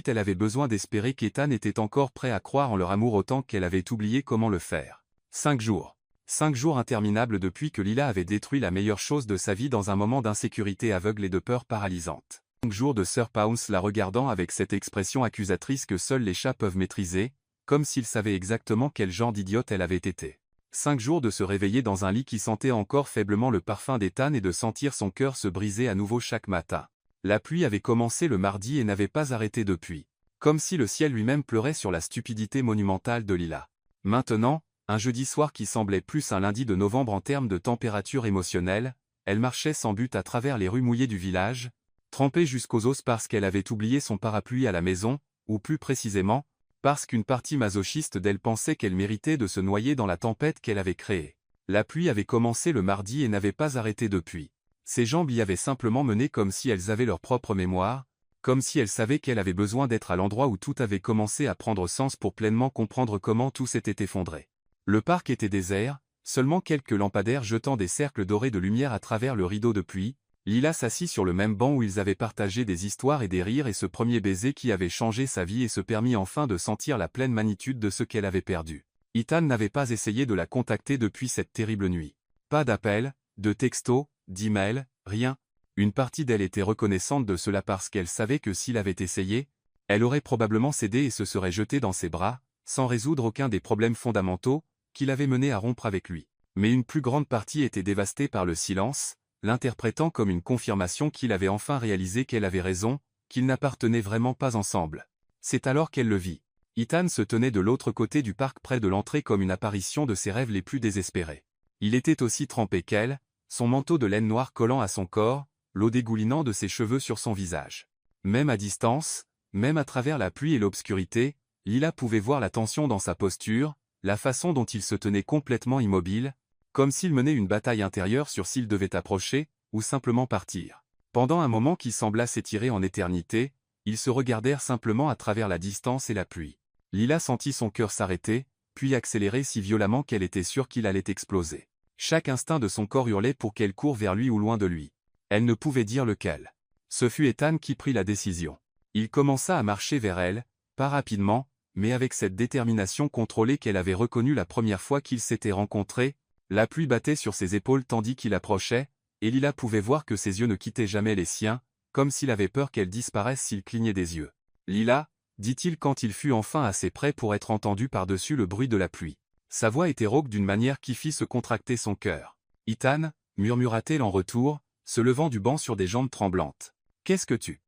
elle avait besoin d'espérer qu'Ethan était encore prêt à croire en leur amour autant qu'elle avait oublié comment le faire. 5 jours. 5 jours interminables depuis que Lila avait détruit la meilleure chose de sa vie dans un moment d'insécurité aveugle et de peur paralysante. 5 jours de Sir Pounce la regardant avec cette expression accusatrice que seuls les chats peuvent maîtriser, comme s'il savait exactement quel genre d'idiote elle avait été. 5 jours de se réveiller dans un lit qui sentait encore faiblement le parfum d'Ethan et de sentir son cœur se briser à nouveau chaque matin. La pluie avait commencé le mardi et n'avait pas arrêté depuis. Comme si le ciel lui-même pleurait sur la stupidité monumentale de Lila. Maintenant, un jeudi soir qui semblait plus un lundi de novembre en termes de température émotionnelle, elle marchait sans but à travers les rues mouillées du village, trempée jusqu'aux os parce qu'elle avait oublié son parapluie à la maison, ou plus précisément, parce qu'une partie masochiste d'elle pensait qu'elle méritait de se noyer dans la tempête qu'elle avait créée. La pluie avait commencé le mardi et n'avait pas arrêté depuis. Ses jambes l'y avaient simplement mené comme si elles avaient leur propre mémoire, comme si elle savait qu'elle avait besoin d'être à l'endroit où tout avait commencé à prendre sens pour pleinement comprendre comment tout s'était effondré. Le parc était désert, seulement quelques lampadaires jetant des cercles dorés de lumière à travers le rideau de pluie. Lila s'assit sur le même banc où ils avaient partagé des histoires et des rires et ce premier baiser qui avait changé sa vie et se permis enfin de sentir la pleine magnitude de ce qu'elle avait perdu. Ethan n'avait pas essayé de la contacter depuis cette terrible nuit. Pas d'appel, de texto, d'email, rien. Une partie d'elle était reconnaissante de cela parce qu'elle savait que s'il avait essayé, elle aurait probablement cédé et se serait jetée dans ses bras, sans résoudre aucun des problèmes fondamentaux qui l'avaient mené à rompre avec lui. Mais une plus grande partie était dévastée par le silence, l'interprétant comme une confirmation qu'il avait enfin réalisé qu'elle avait raison, qu'ils n'appartenaient vraiment pas ensemble. C'est alors qu'elle le vit. Ethan se tenait de l'autre côté du parc près de l'entrée comme une apparition de ses rêves les plus désespérés. Il était aussi trempé qu'elle, son manteau de laine noire collant à son corps, l'eau dégoulinant de ses cheveux sur son visage. Même à distance, même à travers la pluie et l'obscurité, Lila pouvait voir la tension dans sa posture, la façon dont il se tenait complètement immobile, comme s'il menait une bataille intérieure sur s'il devait approcher, ou simplement partir. Pendant un moment qui sembla s'étirer en éternité, ils se regardèrent simplement à travers la distance et la pluie. Lila sentit son cœur s'arrêter, puis accélérer si violemment qu'elle était sûre qu'il allait exploser. Chaque instinct de son corps hurlait pour qu'elle coure vers lui ou loin de lui. Elle ne pouvait dire lequel. Ce fut Ethan qui prit la décision. Il commença à marcher vers elle, pas rapidement, mais avec cette détermination contrôlée qu'elle avait reconnue la première fois qu'ils s'étaient rencontrés. La pluie battait sur ses épaules tandis qu'il approchait, et Lila pouvait voir que ses yeux ne quittaient jamais les siens, comme s'il avait peur qu'elle disparaisse s'il clignait des yeux. « Lila » dit-il quand il fut enfin assez près pour être entendu par-dessus le bruit de la pluie. Sa voix était rauque d'une manière qui fit se contracter son cœur. « Ethan » murmura-t-elle en retour, se levant du banc sur des jambes tremblantes. « Qu'est-ce que tu...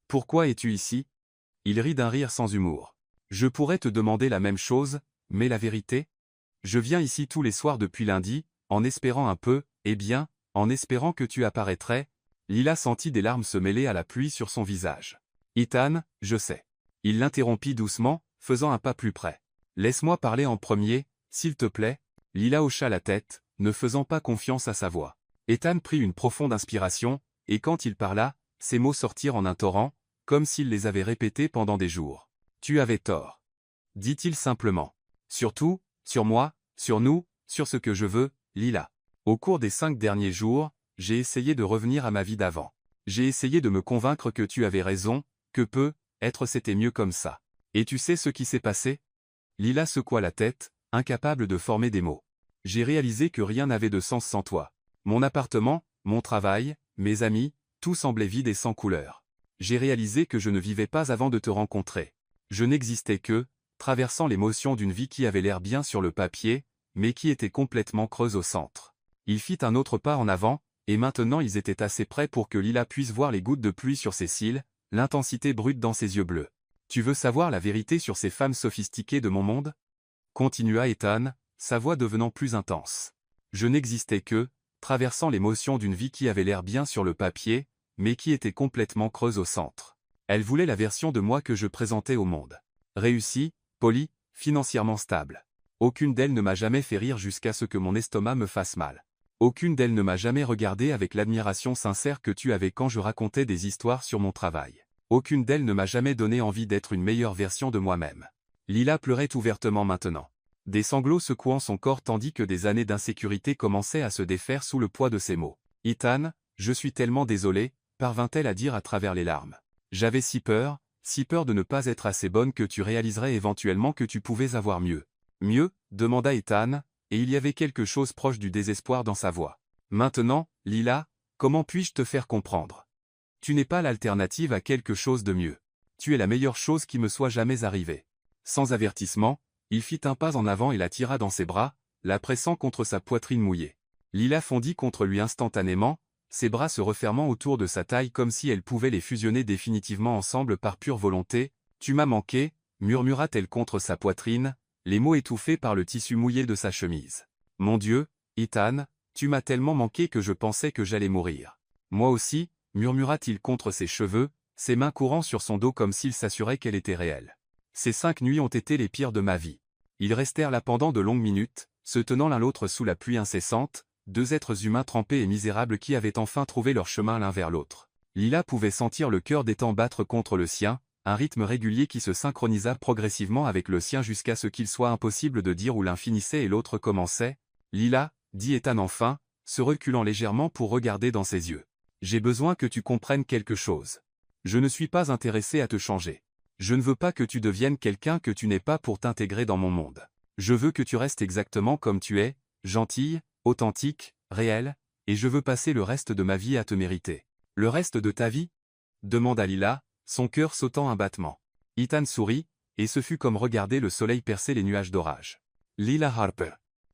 Pourquoi es-tu ici » Il rit d'un rire sans humour. « Je pourrais te demander la même chose, mais la vérité ? Je viens ici tous les soirs depuis lundi, en espérant un peu, eh bien, en espérant que tu apparaîtrais. » Lila sentit des larmes se mêler à la pluie sur son visage. « Ethan, je sais. » Il l'interrompit doucement, faisant un pas plus près. « Laisse-moi parler en premier, s'il te plaît. » Lila hocha la tête, ne faisant pas confiance à sa voix. Ethan prit une profonde inspiration, et quand il parla, ses mots sortirent en un torrent, comme s'il les avait répétés pendant des jours. « Tu avais tort. » dit-il simplement. « Surtout, sur moi, sur nous, sur ce que je veux, Lila. Au cours des 5 derniers jours, j'ai essayé de revenir à ma vie d'avant. J'ai essayé de me convaincre que tu avais raison, que être c'était mieux comme ça. Et tu sais ce qui s'est passé ?» Lila secoua la tête, incapable de former des mots. « J'ai réalisé que rien n'avait de sens sans toi. Mon appartement, mon travail, mes amis, tout semblait vide et sans couleur. J'ai réalisé que je ne vivais pas avant de te rencontrer. Je n'existais que, traversant l'émotion d'une vie qui avait l'air bien sur le papier, mais qui était complètement creuse au centre. » Il fit un autre pas en avant, et maintenant ils étaient assez près pour que Lila puisse voir les gouttes de pluie sur ses cils, l'intensité brute dans ses yeux bleus. « Tu veux savoir la vérité sur ces femmes sophistiquées de mon monde ?» Continua Ethan, sa voix devenant plus intense. « Je n'existais que, traversant l'émotion d'une vie qui avait l'air bien sur le papier, mais qui était complètement creuse au centre. Elle voulait la version de moi que je présentais au monde. Réussie, polie, financièrement stable. Aucune d'elles ne m'a jamais fait rire jusqu'à ce que mon estomac me fasse mal. Aucune d'elles ne m'a jamais regardé avec l'admiration sincère que tu avais quand je racontais des histoires sur mon travail. Aucune d'elles ne m'a jamais donné envie d'être une meilleure version de moi-même. » Lila pleurait ouvertement maintenant. Des sanglots secouant son corps tandis que des années d'insécurité commençaient à se défaire sous le poids de ses mots. « Ethan, je suis tellement désolée, » parvint-elle à dire à travers les larmes. « J'avais si peur de ne pas être assez bonne que tu réaliserais éventuellement que tu pouvais avoir mieux. » « Mieux ?» demanda Ethan, et il y avait quelque chose proche du désespoir dans sa voix. « Maintenant, Lila, comment puis-je te faire comprendre ? Tu n'es pas l'alternative à quelque chose de mieux. Tu es la meilleure chose qui me soit jamais arrivée. » Sans avertissement, il fit un pas en avant et la tira dans ses bras, la pressant contre sa poitrine mouillée. Lila fondit contre lui instantanément, ses bras se refermant autour de sa taille comme si elle pouvait les fusionner définitivement ensemble par pure volonté. « Tu m'as manqué » murmura-t-elle contre sa poitrine, les mots étouffés par le tissu mouillé de sa chemise. « Mon Dieu, Ethan, tu m'as tellement manqué que je pensais que j'allais mourir. »« Moi aussi » murmura-t-il contre ses cheveux, ses mains courant sur son dos comme s'il s'assurait qu'elle était réelle. « Ces 5 nuits ont été les pires de ma vie. » Ils restèrent là pendant de longues minutes, se tenant l'un l'autre sous la pluie incessante, deux êtres humains trempés et misérables qui avaient enfin trouvé leur chemin l'un vers l'autre. Lila pouvait sentir le cœur d'Ethan battre contre le sien, un rythme régulier qui se synchronisa progressivement avec le sien jusqu'à ce qu'il soit impossible de dire où l'un finissait et l'autre commençait. « Lila » dit Ethan enfin, se reculant légèrement pour regarder dans ses yeux. « J'ai besoin que tu comprennes quelque chose. Je ne suis pas intéressé à te changer. Je ne veux pas que tu deviennes quelqu'un que tu n'es pas pour t'intégrer dans mon monde. Je veux que tu restes exactement comme tu es, gentille, authentique, réelle, et je veux passer le reste de ma vie à te mériter. » « Le reste de ta vie ?» demanda Lila, son cœur sautant un battement. Ethan sourit, et ce fut comme regarder le soleil percer les nuages d'orage. « Lila Harper.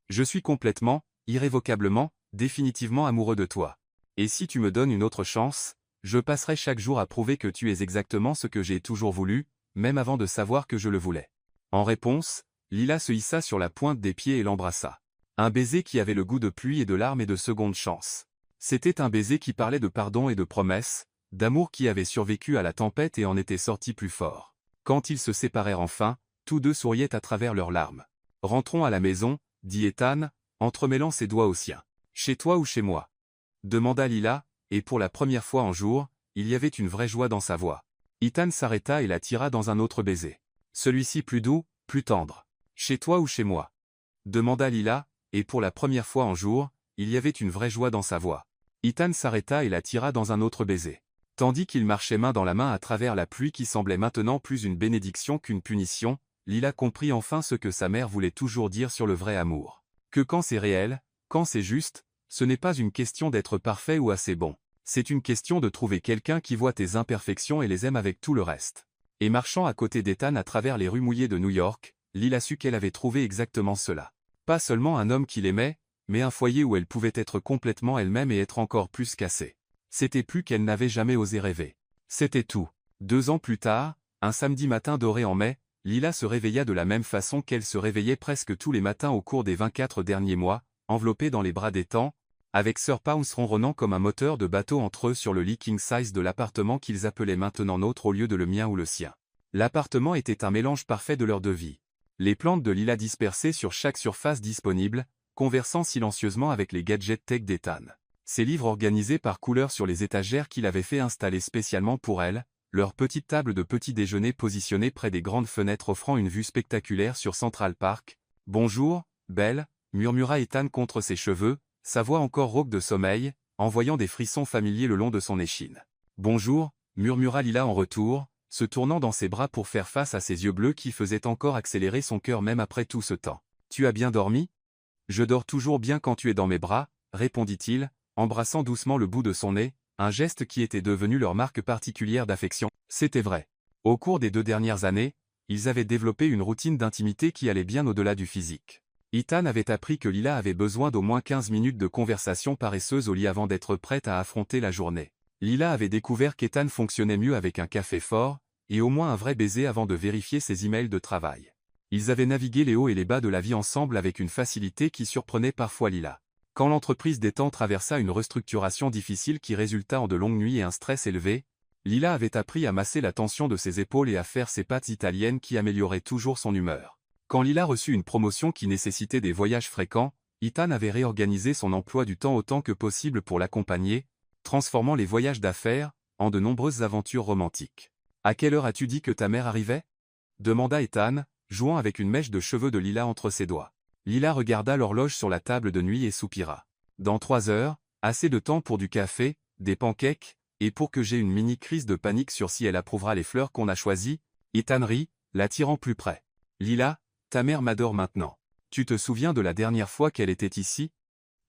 Je suis complètement, irrévocablement, définitivement amoureux de toi. Et si tu me donnes une autre chance, je passerai chaque jour à prouver que tu es exactement ce que j'ai toujours voulu, même avant de savoir que je le voulais. » En réponse, Lila se hissa sur la pointe des pieds et l'embrassa. Un baiser qui avait le goût de pluie et de larmes et de seconde chance. C'était un baiser qui parlait de pardon et de promesses, d'amour qui avait survécu à la tempête et en était sorti plus fort. Quand ils se séparèrent enfin, tous deux souriaient à travers leurs larmes. « Rentrons à la maison, » dit Ethan, entremêlant ses doigts aux siens. « Chez toi ou chez moi ?» demanda Lila, et pour la première fois en jours, il y avait une vraie joie dans sa voix. Ethan s'arrêta et la tira dans un autre baiser. Celui-ci plus doux, plus tendre. « Chez toi ou chez moi ?» demanda Lila, et pour la première fois en jours, il y avait une vraie joie dans sa voix. Ethan s'arrêta et la tira dans un autre baiser. Tandis qu'ils marchaient main dans la main à travers la pluie qui semblait maintenant plus une bénédiction qu'une punition, Lila comprit enfin ce que sa mère voulait toujours dire sur le vrai amour. Que quand c'est réel, quand c'est juste, ce n'est pas une question d'être parfait ou assez bon. C'est une question de trouver quelqu'un qui voit tes imperfections et les aime avec tout le reste. Et marchant à côté d'Ethan à travers les rues mouillées de New York, Lila sut qu'elle avait trouvé exactement cela. Pas seulement un homme qui l'aimait, mais un foyer où elle pouvait être complètement elle-même et être encore plus qu'assez. C'était plus qu'elle n'avait jamais osé rêver. C'était tout. 2 ans plus tard, un samedi matin doré en mai, Lila se réveilla de la même façon qu'elle se réveillait presque tous les matins au cours des 24 derniers mois, enveloppée dans les bras d'Ethan, avec Sir Pounce ronronnant comme un moteur de bateau entre eux sur le lit king size de l'appartement qu'ils appelaient maintenant nôtre au lieu de le mien ou le sien. L'appartement était un mélange parfait de leurs deux vies. Les plantes de Lila dispersées sur chaque surface disponible, conversant silencieusement avec les gadgets tech d'Ethan. Ses livres organisés par couleur sur les étagères qu'il avait fait installer spécialement pour elle, leur petite table de petit déjeuner positionnée près des grandes fenêtres offrant une vue spectaculaire sur Central Park. « Bonjour, belle » murmura Ethan contre ses cheveux, sa voix encore rauque de sommeil, envoyant des frissons familiers le long de son échine. « Bonjour » murmura Lila en retour, se tournant dans ses bras pour faire face à ses yeux bleus qui faisaient encore accélérer son cœur même après tout ce temps. « Tu as bien dormi ? » « Je dors toujours bien quand tu es dans mes bras, » répondit-il, embrassant doucement le bout de son nez, un geste qui était devenu leur marque particulière d'affection. C'était vrai. Au cours des 2 dernières années, ils avaient développé une routine d'intimité qui allait bien au-delà du physique. Ethan avait appris que Lila avait besoin d'au moins 15 minutes de conversation paresseuse au lit avant d'être prête à affronter la journée. Lila avait découvert qu'Ethan fonctionnait mieux avec un café fort, et au moins un vrai baiser avant de vérifier ses emails de travail. Ils avaient navigué les hauts et les bas de la vie ensemble avec une facilité qui surprenait parfois Lila. Quand l'entreprise d'Ethan traversa une restructuration difficile qui résulta en de longues nuits et un stress élevé, Lila avait appris à masser la tension de ses épaules et à faire ses pattes italiennes qui amélioraient toujours son humeur. Quand Lila reçut une promotion qui nécessitait des voyages fréquents, Ethan avait réorganisé son emploi du temps autant que possible pour l'accompagner, transformant les voyages d'affaires en de nombreuses aventures romantiques. « À quelle heure as-tu dit que ta mère arrivait ?» demanda Ethan, jouant avec une mèche de cheveux de Lila entre ses doigts. Lila regarda l'horloge sur la table de nuit et soupira. « Dans 3 heures, assez de temps pour du café, des pancakes, et pour que j'aie une mini-crise de panique sur si elle approuvera les fleurs qu'on a choisies. » Ethan rit, l'attirant plus près. « Lila, ta mère m'adore maintenant. Tu te souviens de la dernière fois qu'elle était ici?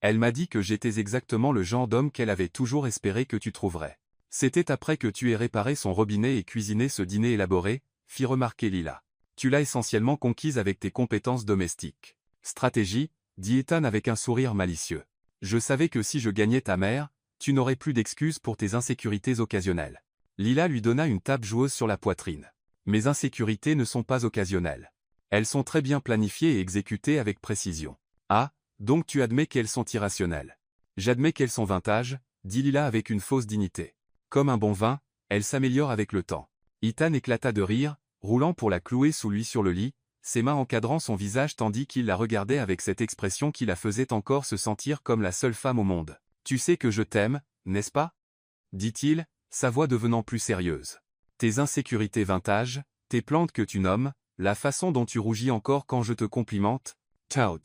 Elle m'a dit que j'étais exactement le genre d'homme qu'elle avait toujours espéré que tu trouverais. C'était après que tu aies réparé son robinet et cuisiné ce dîner élaboré, » fit remarquer Lila. « Tu l'as essentiellement conquise avec tes compétences domestiques. » Stratégie, dit Ethan avec un sourire malicieux. Je savais que si je gagnais ta mère, tu n'aurais plus d'excuses pour tes insécurités occasionnelles. Lila lui donna une tape joueuse sur la poitrine. Mes insécurités ne sont pas occasionnelles. Elles sont très bien planifiées et exécutées avec précision. Ah, donc tu admets qu'elles sont irrationnelles. J'admets qu'elles sont vintage, dit Lila avec une fausse dignité. Comme un bon vin, elles s'améliorent avec le temps. Ethan éclata de rire, roulant pour la clouer sous lui sur le lit, ses mains encadrant son visage tandis qu'il la regardait avec cette expression qui la faisait encore se sentir comme la seule femme au monde. « Tu sais que je t'aime, n'est-ce pas ?» dit-il, sa voix devenant plus sérieuse. « Tes insécurités vintage, tes plantes que tu nommes, la façon dont tu rougis encore quand je te complimente, tout.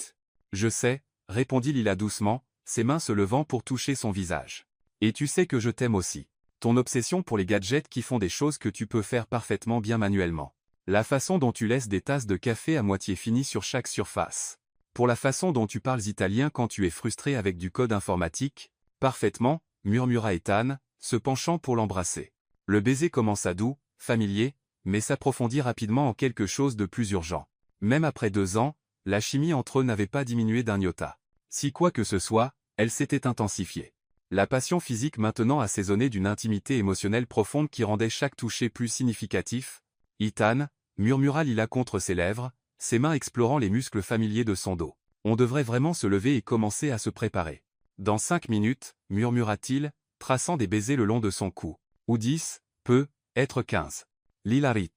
Je sais, répondit Lila doucement, ses mains se levant pour toucher son visage. Et tu sais que je t'aime aussi. Ton obsession pour les gadgets qui font des choses que tu peux faire parfaitement bien manuellement. La façon dont tu laisses des tasses de café à moitié finies sur chaque surface. Pour la façon dont tu parles italien quand tu es frustré avec du code informatique, parfaitement, murmura Ethan, se penchant pour l'embrasser. Le baiser commença doux, familier, mais s'approfondit rapidement en quelque chose de plus urgent. Même après 2 ans, la chimie entre eux n'avait pas diminué d'un iota. Si quoi que ce soit, elle s'était intensifiée. La passion physique maintenant assaisonnée d'une intimité émotionnelle profonde qui rendait chaque toucher plus significatif. « Ethan » murmura Lila contre ses lèvres, ses mains explorant les muscles familiers de son dos. On devrait vraiment se lever et commencer à se préparer. Dans 5 minutes, murmura-t-il, traçant des baisers le long de son cou. Ou 10, peut être 15. Lila rit.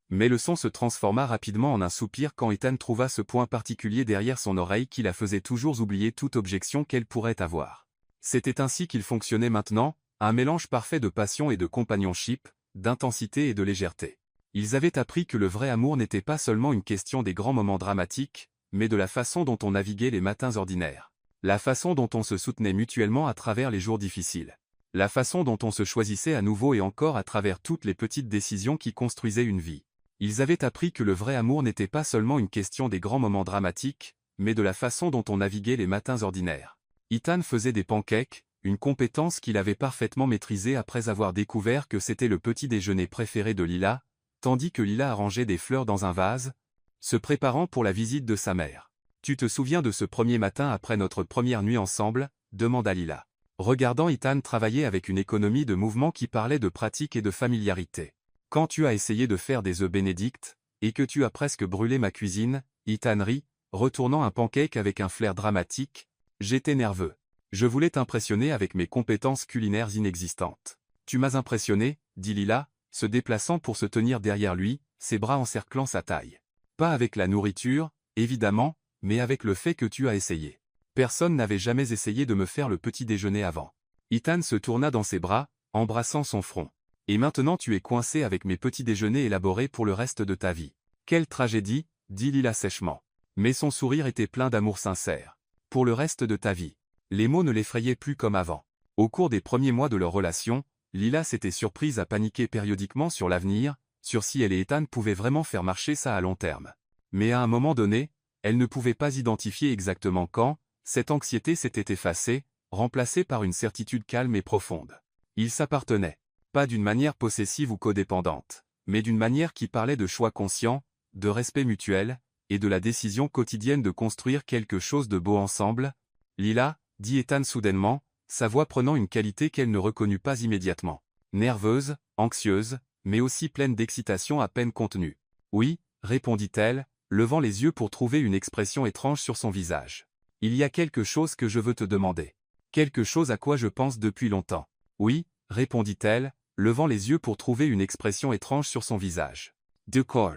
Mais le son se transforma rapidement en un soupir quand Ethan trouva ce point particulier derrière son oreille qui la faisait toujours oublier toute objection qu'elle pourrait avoir. C'était ainsi qu'il fonctionnait maintenant, un mélange parfait de passion et de companionship, d'intensité et de légèreté. Ils avaient appris que le vrai amour n'était pas seulement une question des grands moments dramatiques, mais de la façon dont on naviguait les matins ordinaires. La façon dont on se soutenait mutuellement à travers les jours difficiles. La façon dont on se choisissait à nouveau et encore à travers toutes les petites décisions qui construisaient une vie. Ils avaient appris que le vrai amour n'était pas seulement une question des grands moments dramatiques, mais de la façon dont on naviguait les matins ordinaires. Ethan faisait des pancakes, une compétence qu'il avait parfaitement maîtrisée après avoir découvert que c'était le petit déjeuner préféré de Lila, tandis que Lila arrangeait des fleurs dans un vase, se préparant pour la visite de sa mère. « Tu te souviens de ce premier matin après notre première nuit ensemble ?» demanda Lila, regardant Ethan travailler avec une économie de mouvement qui parlait de pratique et de familiarité. « Quand tu as essayé de faire des œufs bénédicts, et que tu as presque brûlé ma cuisine, » Ethan rit, retournant un pancake avec un flair dramatique. « J'étais nerveux. Je voulais t'impressionner avec mes compétences culinaires inexistantes. »« Tu m'as impressionné, » dit Lila, se déplaçant pour se tenir derrière lui, ses bras encerclant sa taille. « Pas avec la nourriture, évidemment, mais avec le fait que tu as essayé. Personne n'avait jamais essayé de me faire le petit déjeuner avant. » Ethan se tourna dans ses bras, embrassant son front. « Et maintenant tu es coincé avec mes petits déjeuners élaborés pour le reste de ta vie. »« Quelle tragédie » dit Lila sèchement. Mais son sourire était plein d'amour sincère. « Pour le reste de ta vie. » Les mots ne l'effrayaient plus comme avant. Au cours des premiers mois de leur relation, Lila s'était surprise à paniquer périodiquement sur l'avenir, sur si elle et Ethan pouvaient vraiment faire marcher ça à long terme. Mais à un moment donné, elle ne pouvait pas identifier exactement quand, cette anxiété s'était effacée, remplacée par une certitude calme et profonde. Ils s'appartenaient. Pas d'une manière possessive ou codépendante, mais d'une manière qui parlait de choix conscients, de respect mutuel, et de la décision quotidienne de construire quelque chose de beau ensemble. « Lila » dit Ethan soudainement, sa voix prenant une qualité qu'elle ne reconnut pas immédiatement. Nerveuse, anxieuse, mais aussi pleine d'excitation à peine contenue. « Oui » répondit-elle, levant les yeux pour trouver une expression étrange sur son visage. « Il y a quelque chose que je veux te demander. Quelque chose à quoi je pense depuis longtemps. »« Oui » répondit-elle, levant les yeux pour trouver une expression étrange sur son visage. « D'accord. »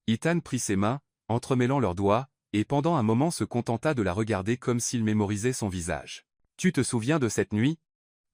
Ethan prit ses mains, entremêlant leurs doigts, et pendant un moment se contenta de la regarder comme s'il mémorisait son visage. « Tu te souviens de cette nuit »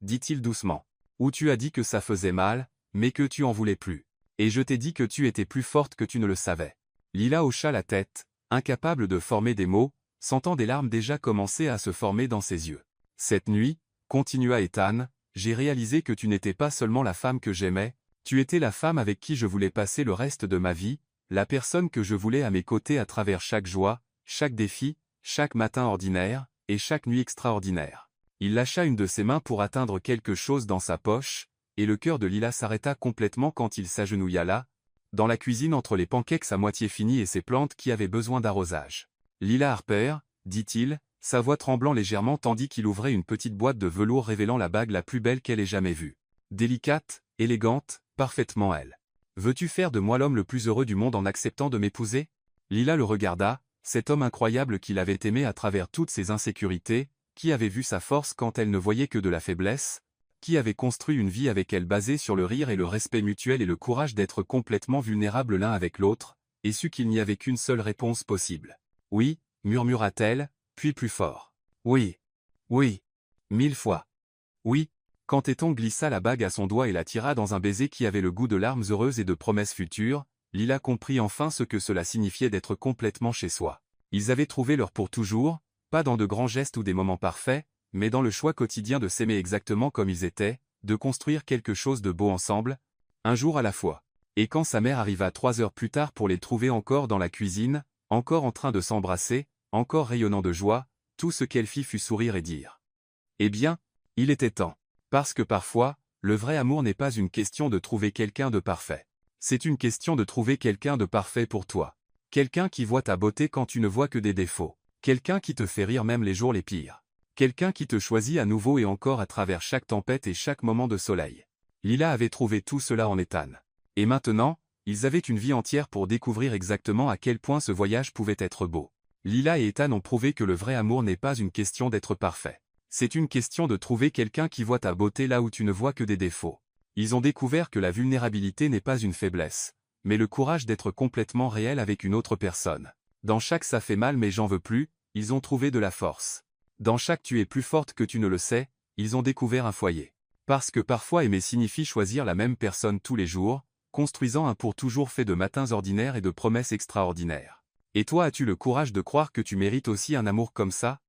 dit-il doucement. « Où tu as dit que ça faisait mal, mais que tu en voulais plus. Et je t'ai dit que tu étais plus forte que tu ne le savais. » Lila hocha la tête, incapable de former des mots, sentant des larmes déjà commencer à se former dans ses yeux. « Cette nuit, » continua Ethan, « j'ai réalisé que tu n'étais pas seulement la femme que j'aimais, tu étais la femme avec qui je voulais passer le reste de ma vie, la personne que je voulais à mes côtés à travers chaque joie, chaque défi, chaque matin ordinaire, et chaque nuit extraordinaire. » Il lâcha une de ses mains pour atteindre quelque chose dans sa poche, et le cœur de Lila s'arrêta complètement quand il s'agenouilla là, dans la cuisine entre les pancakes à moitié finis et ses plantes qui avaient besoin d'arrosage. « Lila Harper » dit-il, sa voix tremblant légèrement tandis qu'il ouvrait une petite boîte de velours révélant la bague la plus belle qu'elle ait jamais vue. Délicate, élégante, parfaitement elle. « Veux-tu faire de moi l'homme le plus heureux du monde en acceptant de m'épouser ?» Lila le regarda, cet homme incroyable qu'il avait aimé à travers toutes ses insécurités, qui avait vu sa force quand elle ne voyait que de la faiblesse, qui avait construit une vie avec elle basée sur le rire et le respect mutuel et le courage d'être complètement vulnérables l'un avec l'autre, et sut qu'il n'y avait qu'une seule réponse possible. « Oui » murmura-t-elle, puis plus fort. « Oui. Oui. 1000 fois. Oui » quand Téton glissa la bague à son doigt et la tira dans un baiser qui avait le goût de larmes heureuses et de promesses futures, Lila comprit enfin ce que cela signifiait d'être complètement chez soi. Ils avaient trouvé leur pour toujours, pas dans de grands gestes ou des moments parfaits, mais dans le choix quotidien de s'aimer exactement comme ils étaient, de construire quelque chose de beau ensemble, un jour à la fois. Et quand sa mère arriva 3 heures plus tard pour les trouver encore dans la cuisine, encore en train de s'embrasser, encore rayonnant de joie, tout ce qu'elle fit fut sourire et dire. Eh bien, il était temps. Parce que parfois, le vrai amour n'est pas une question de trouver quelqu'un de parfait. C'est une question de trouver quelqu'un de parfait pour toi. Quelqu'un qui voit ta beauté quand tu ne vois que des défauts. Quelqu'un qui te fait rire même les jours les pires. Quelqu'un qui te choisit à nouveau et encore à travers chaque tempête et chaque moment de soleil. Lila avait trouvé tout cela en Ethan. Et maintenant, ils avaient une vie entière pour découvrir exactement à quel point ce voyage pouvait être beau. Lila et Ethan ont prouvé que le vrai amour n'est pas une question d'être parfait. C'est une question de trouver quelqu'un qui voit ta beauté là où tu ne vois que des défauts. Ils ont découvert que la vulnérabilité n'est pas une faiblesse, mais le courage d'être complètement réel avec une autre personne. Dans chaque ça fait mal mais j'en veux plus, ils ont trouvé de la force. Dans chaque tu es plus forte que tu ne le sais, ils ont découvert un foyer. Parce que parfois aimer signifie choisir la même personne tous les jours, construisant un pour toujours fait de matins ordinaires et de promesses extraordinaires. Et toi as-tu le courage de croire que tu mérites aussi un amour comme ça ?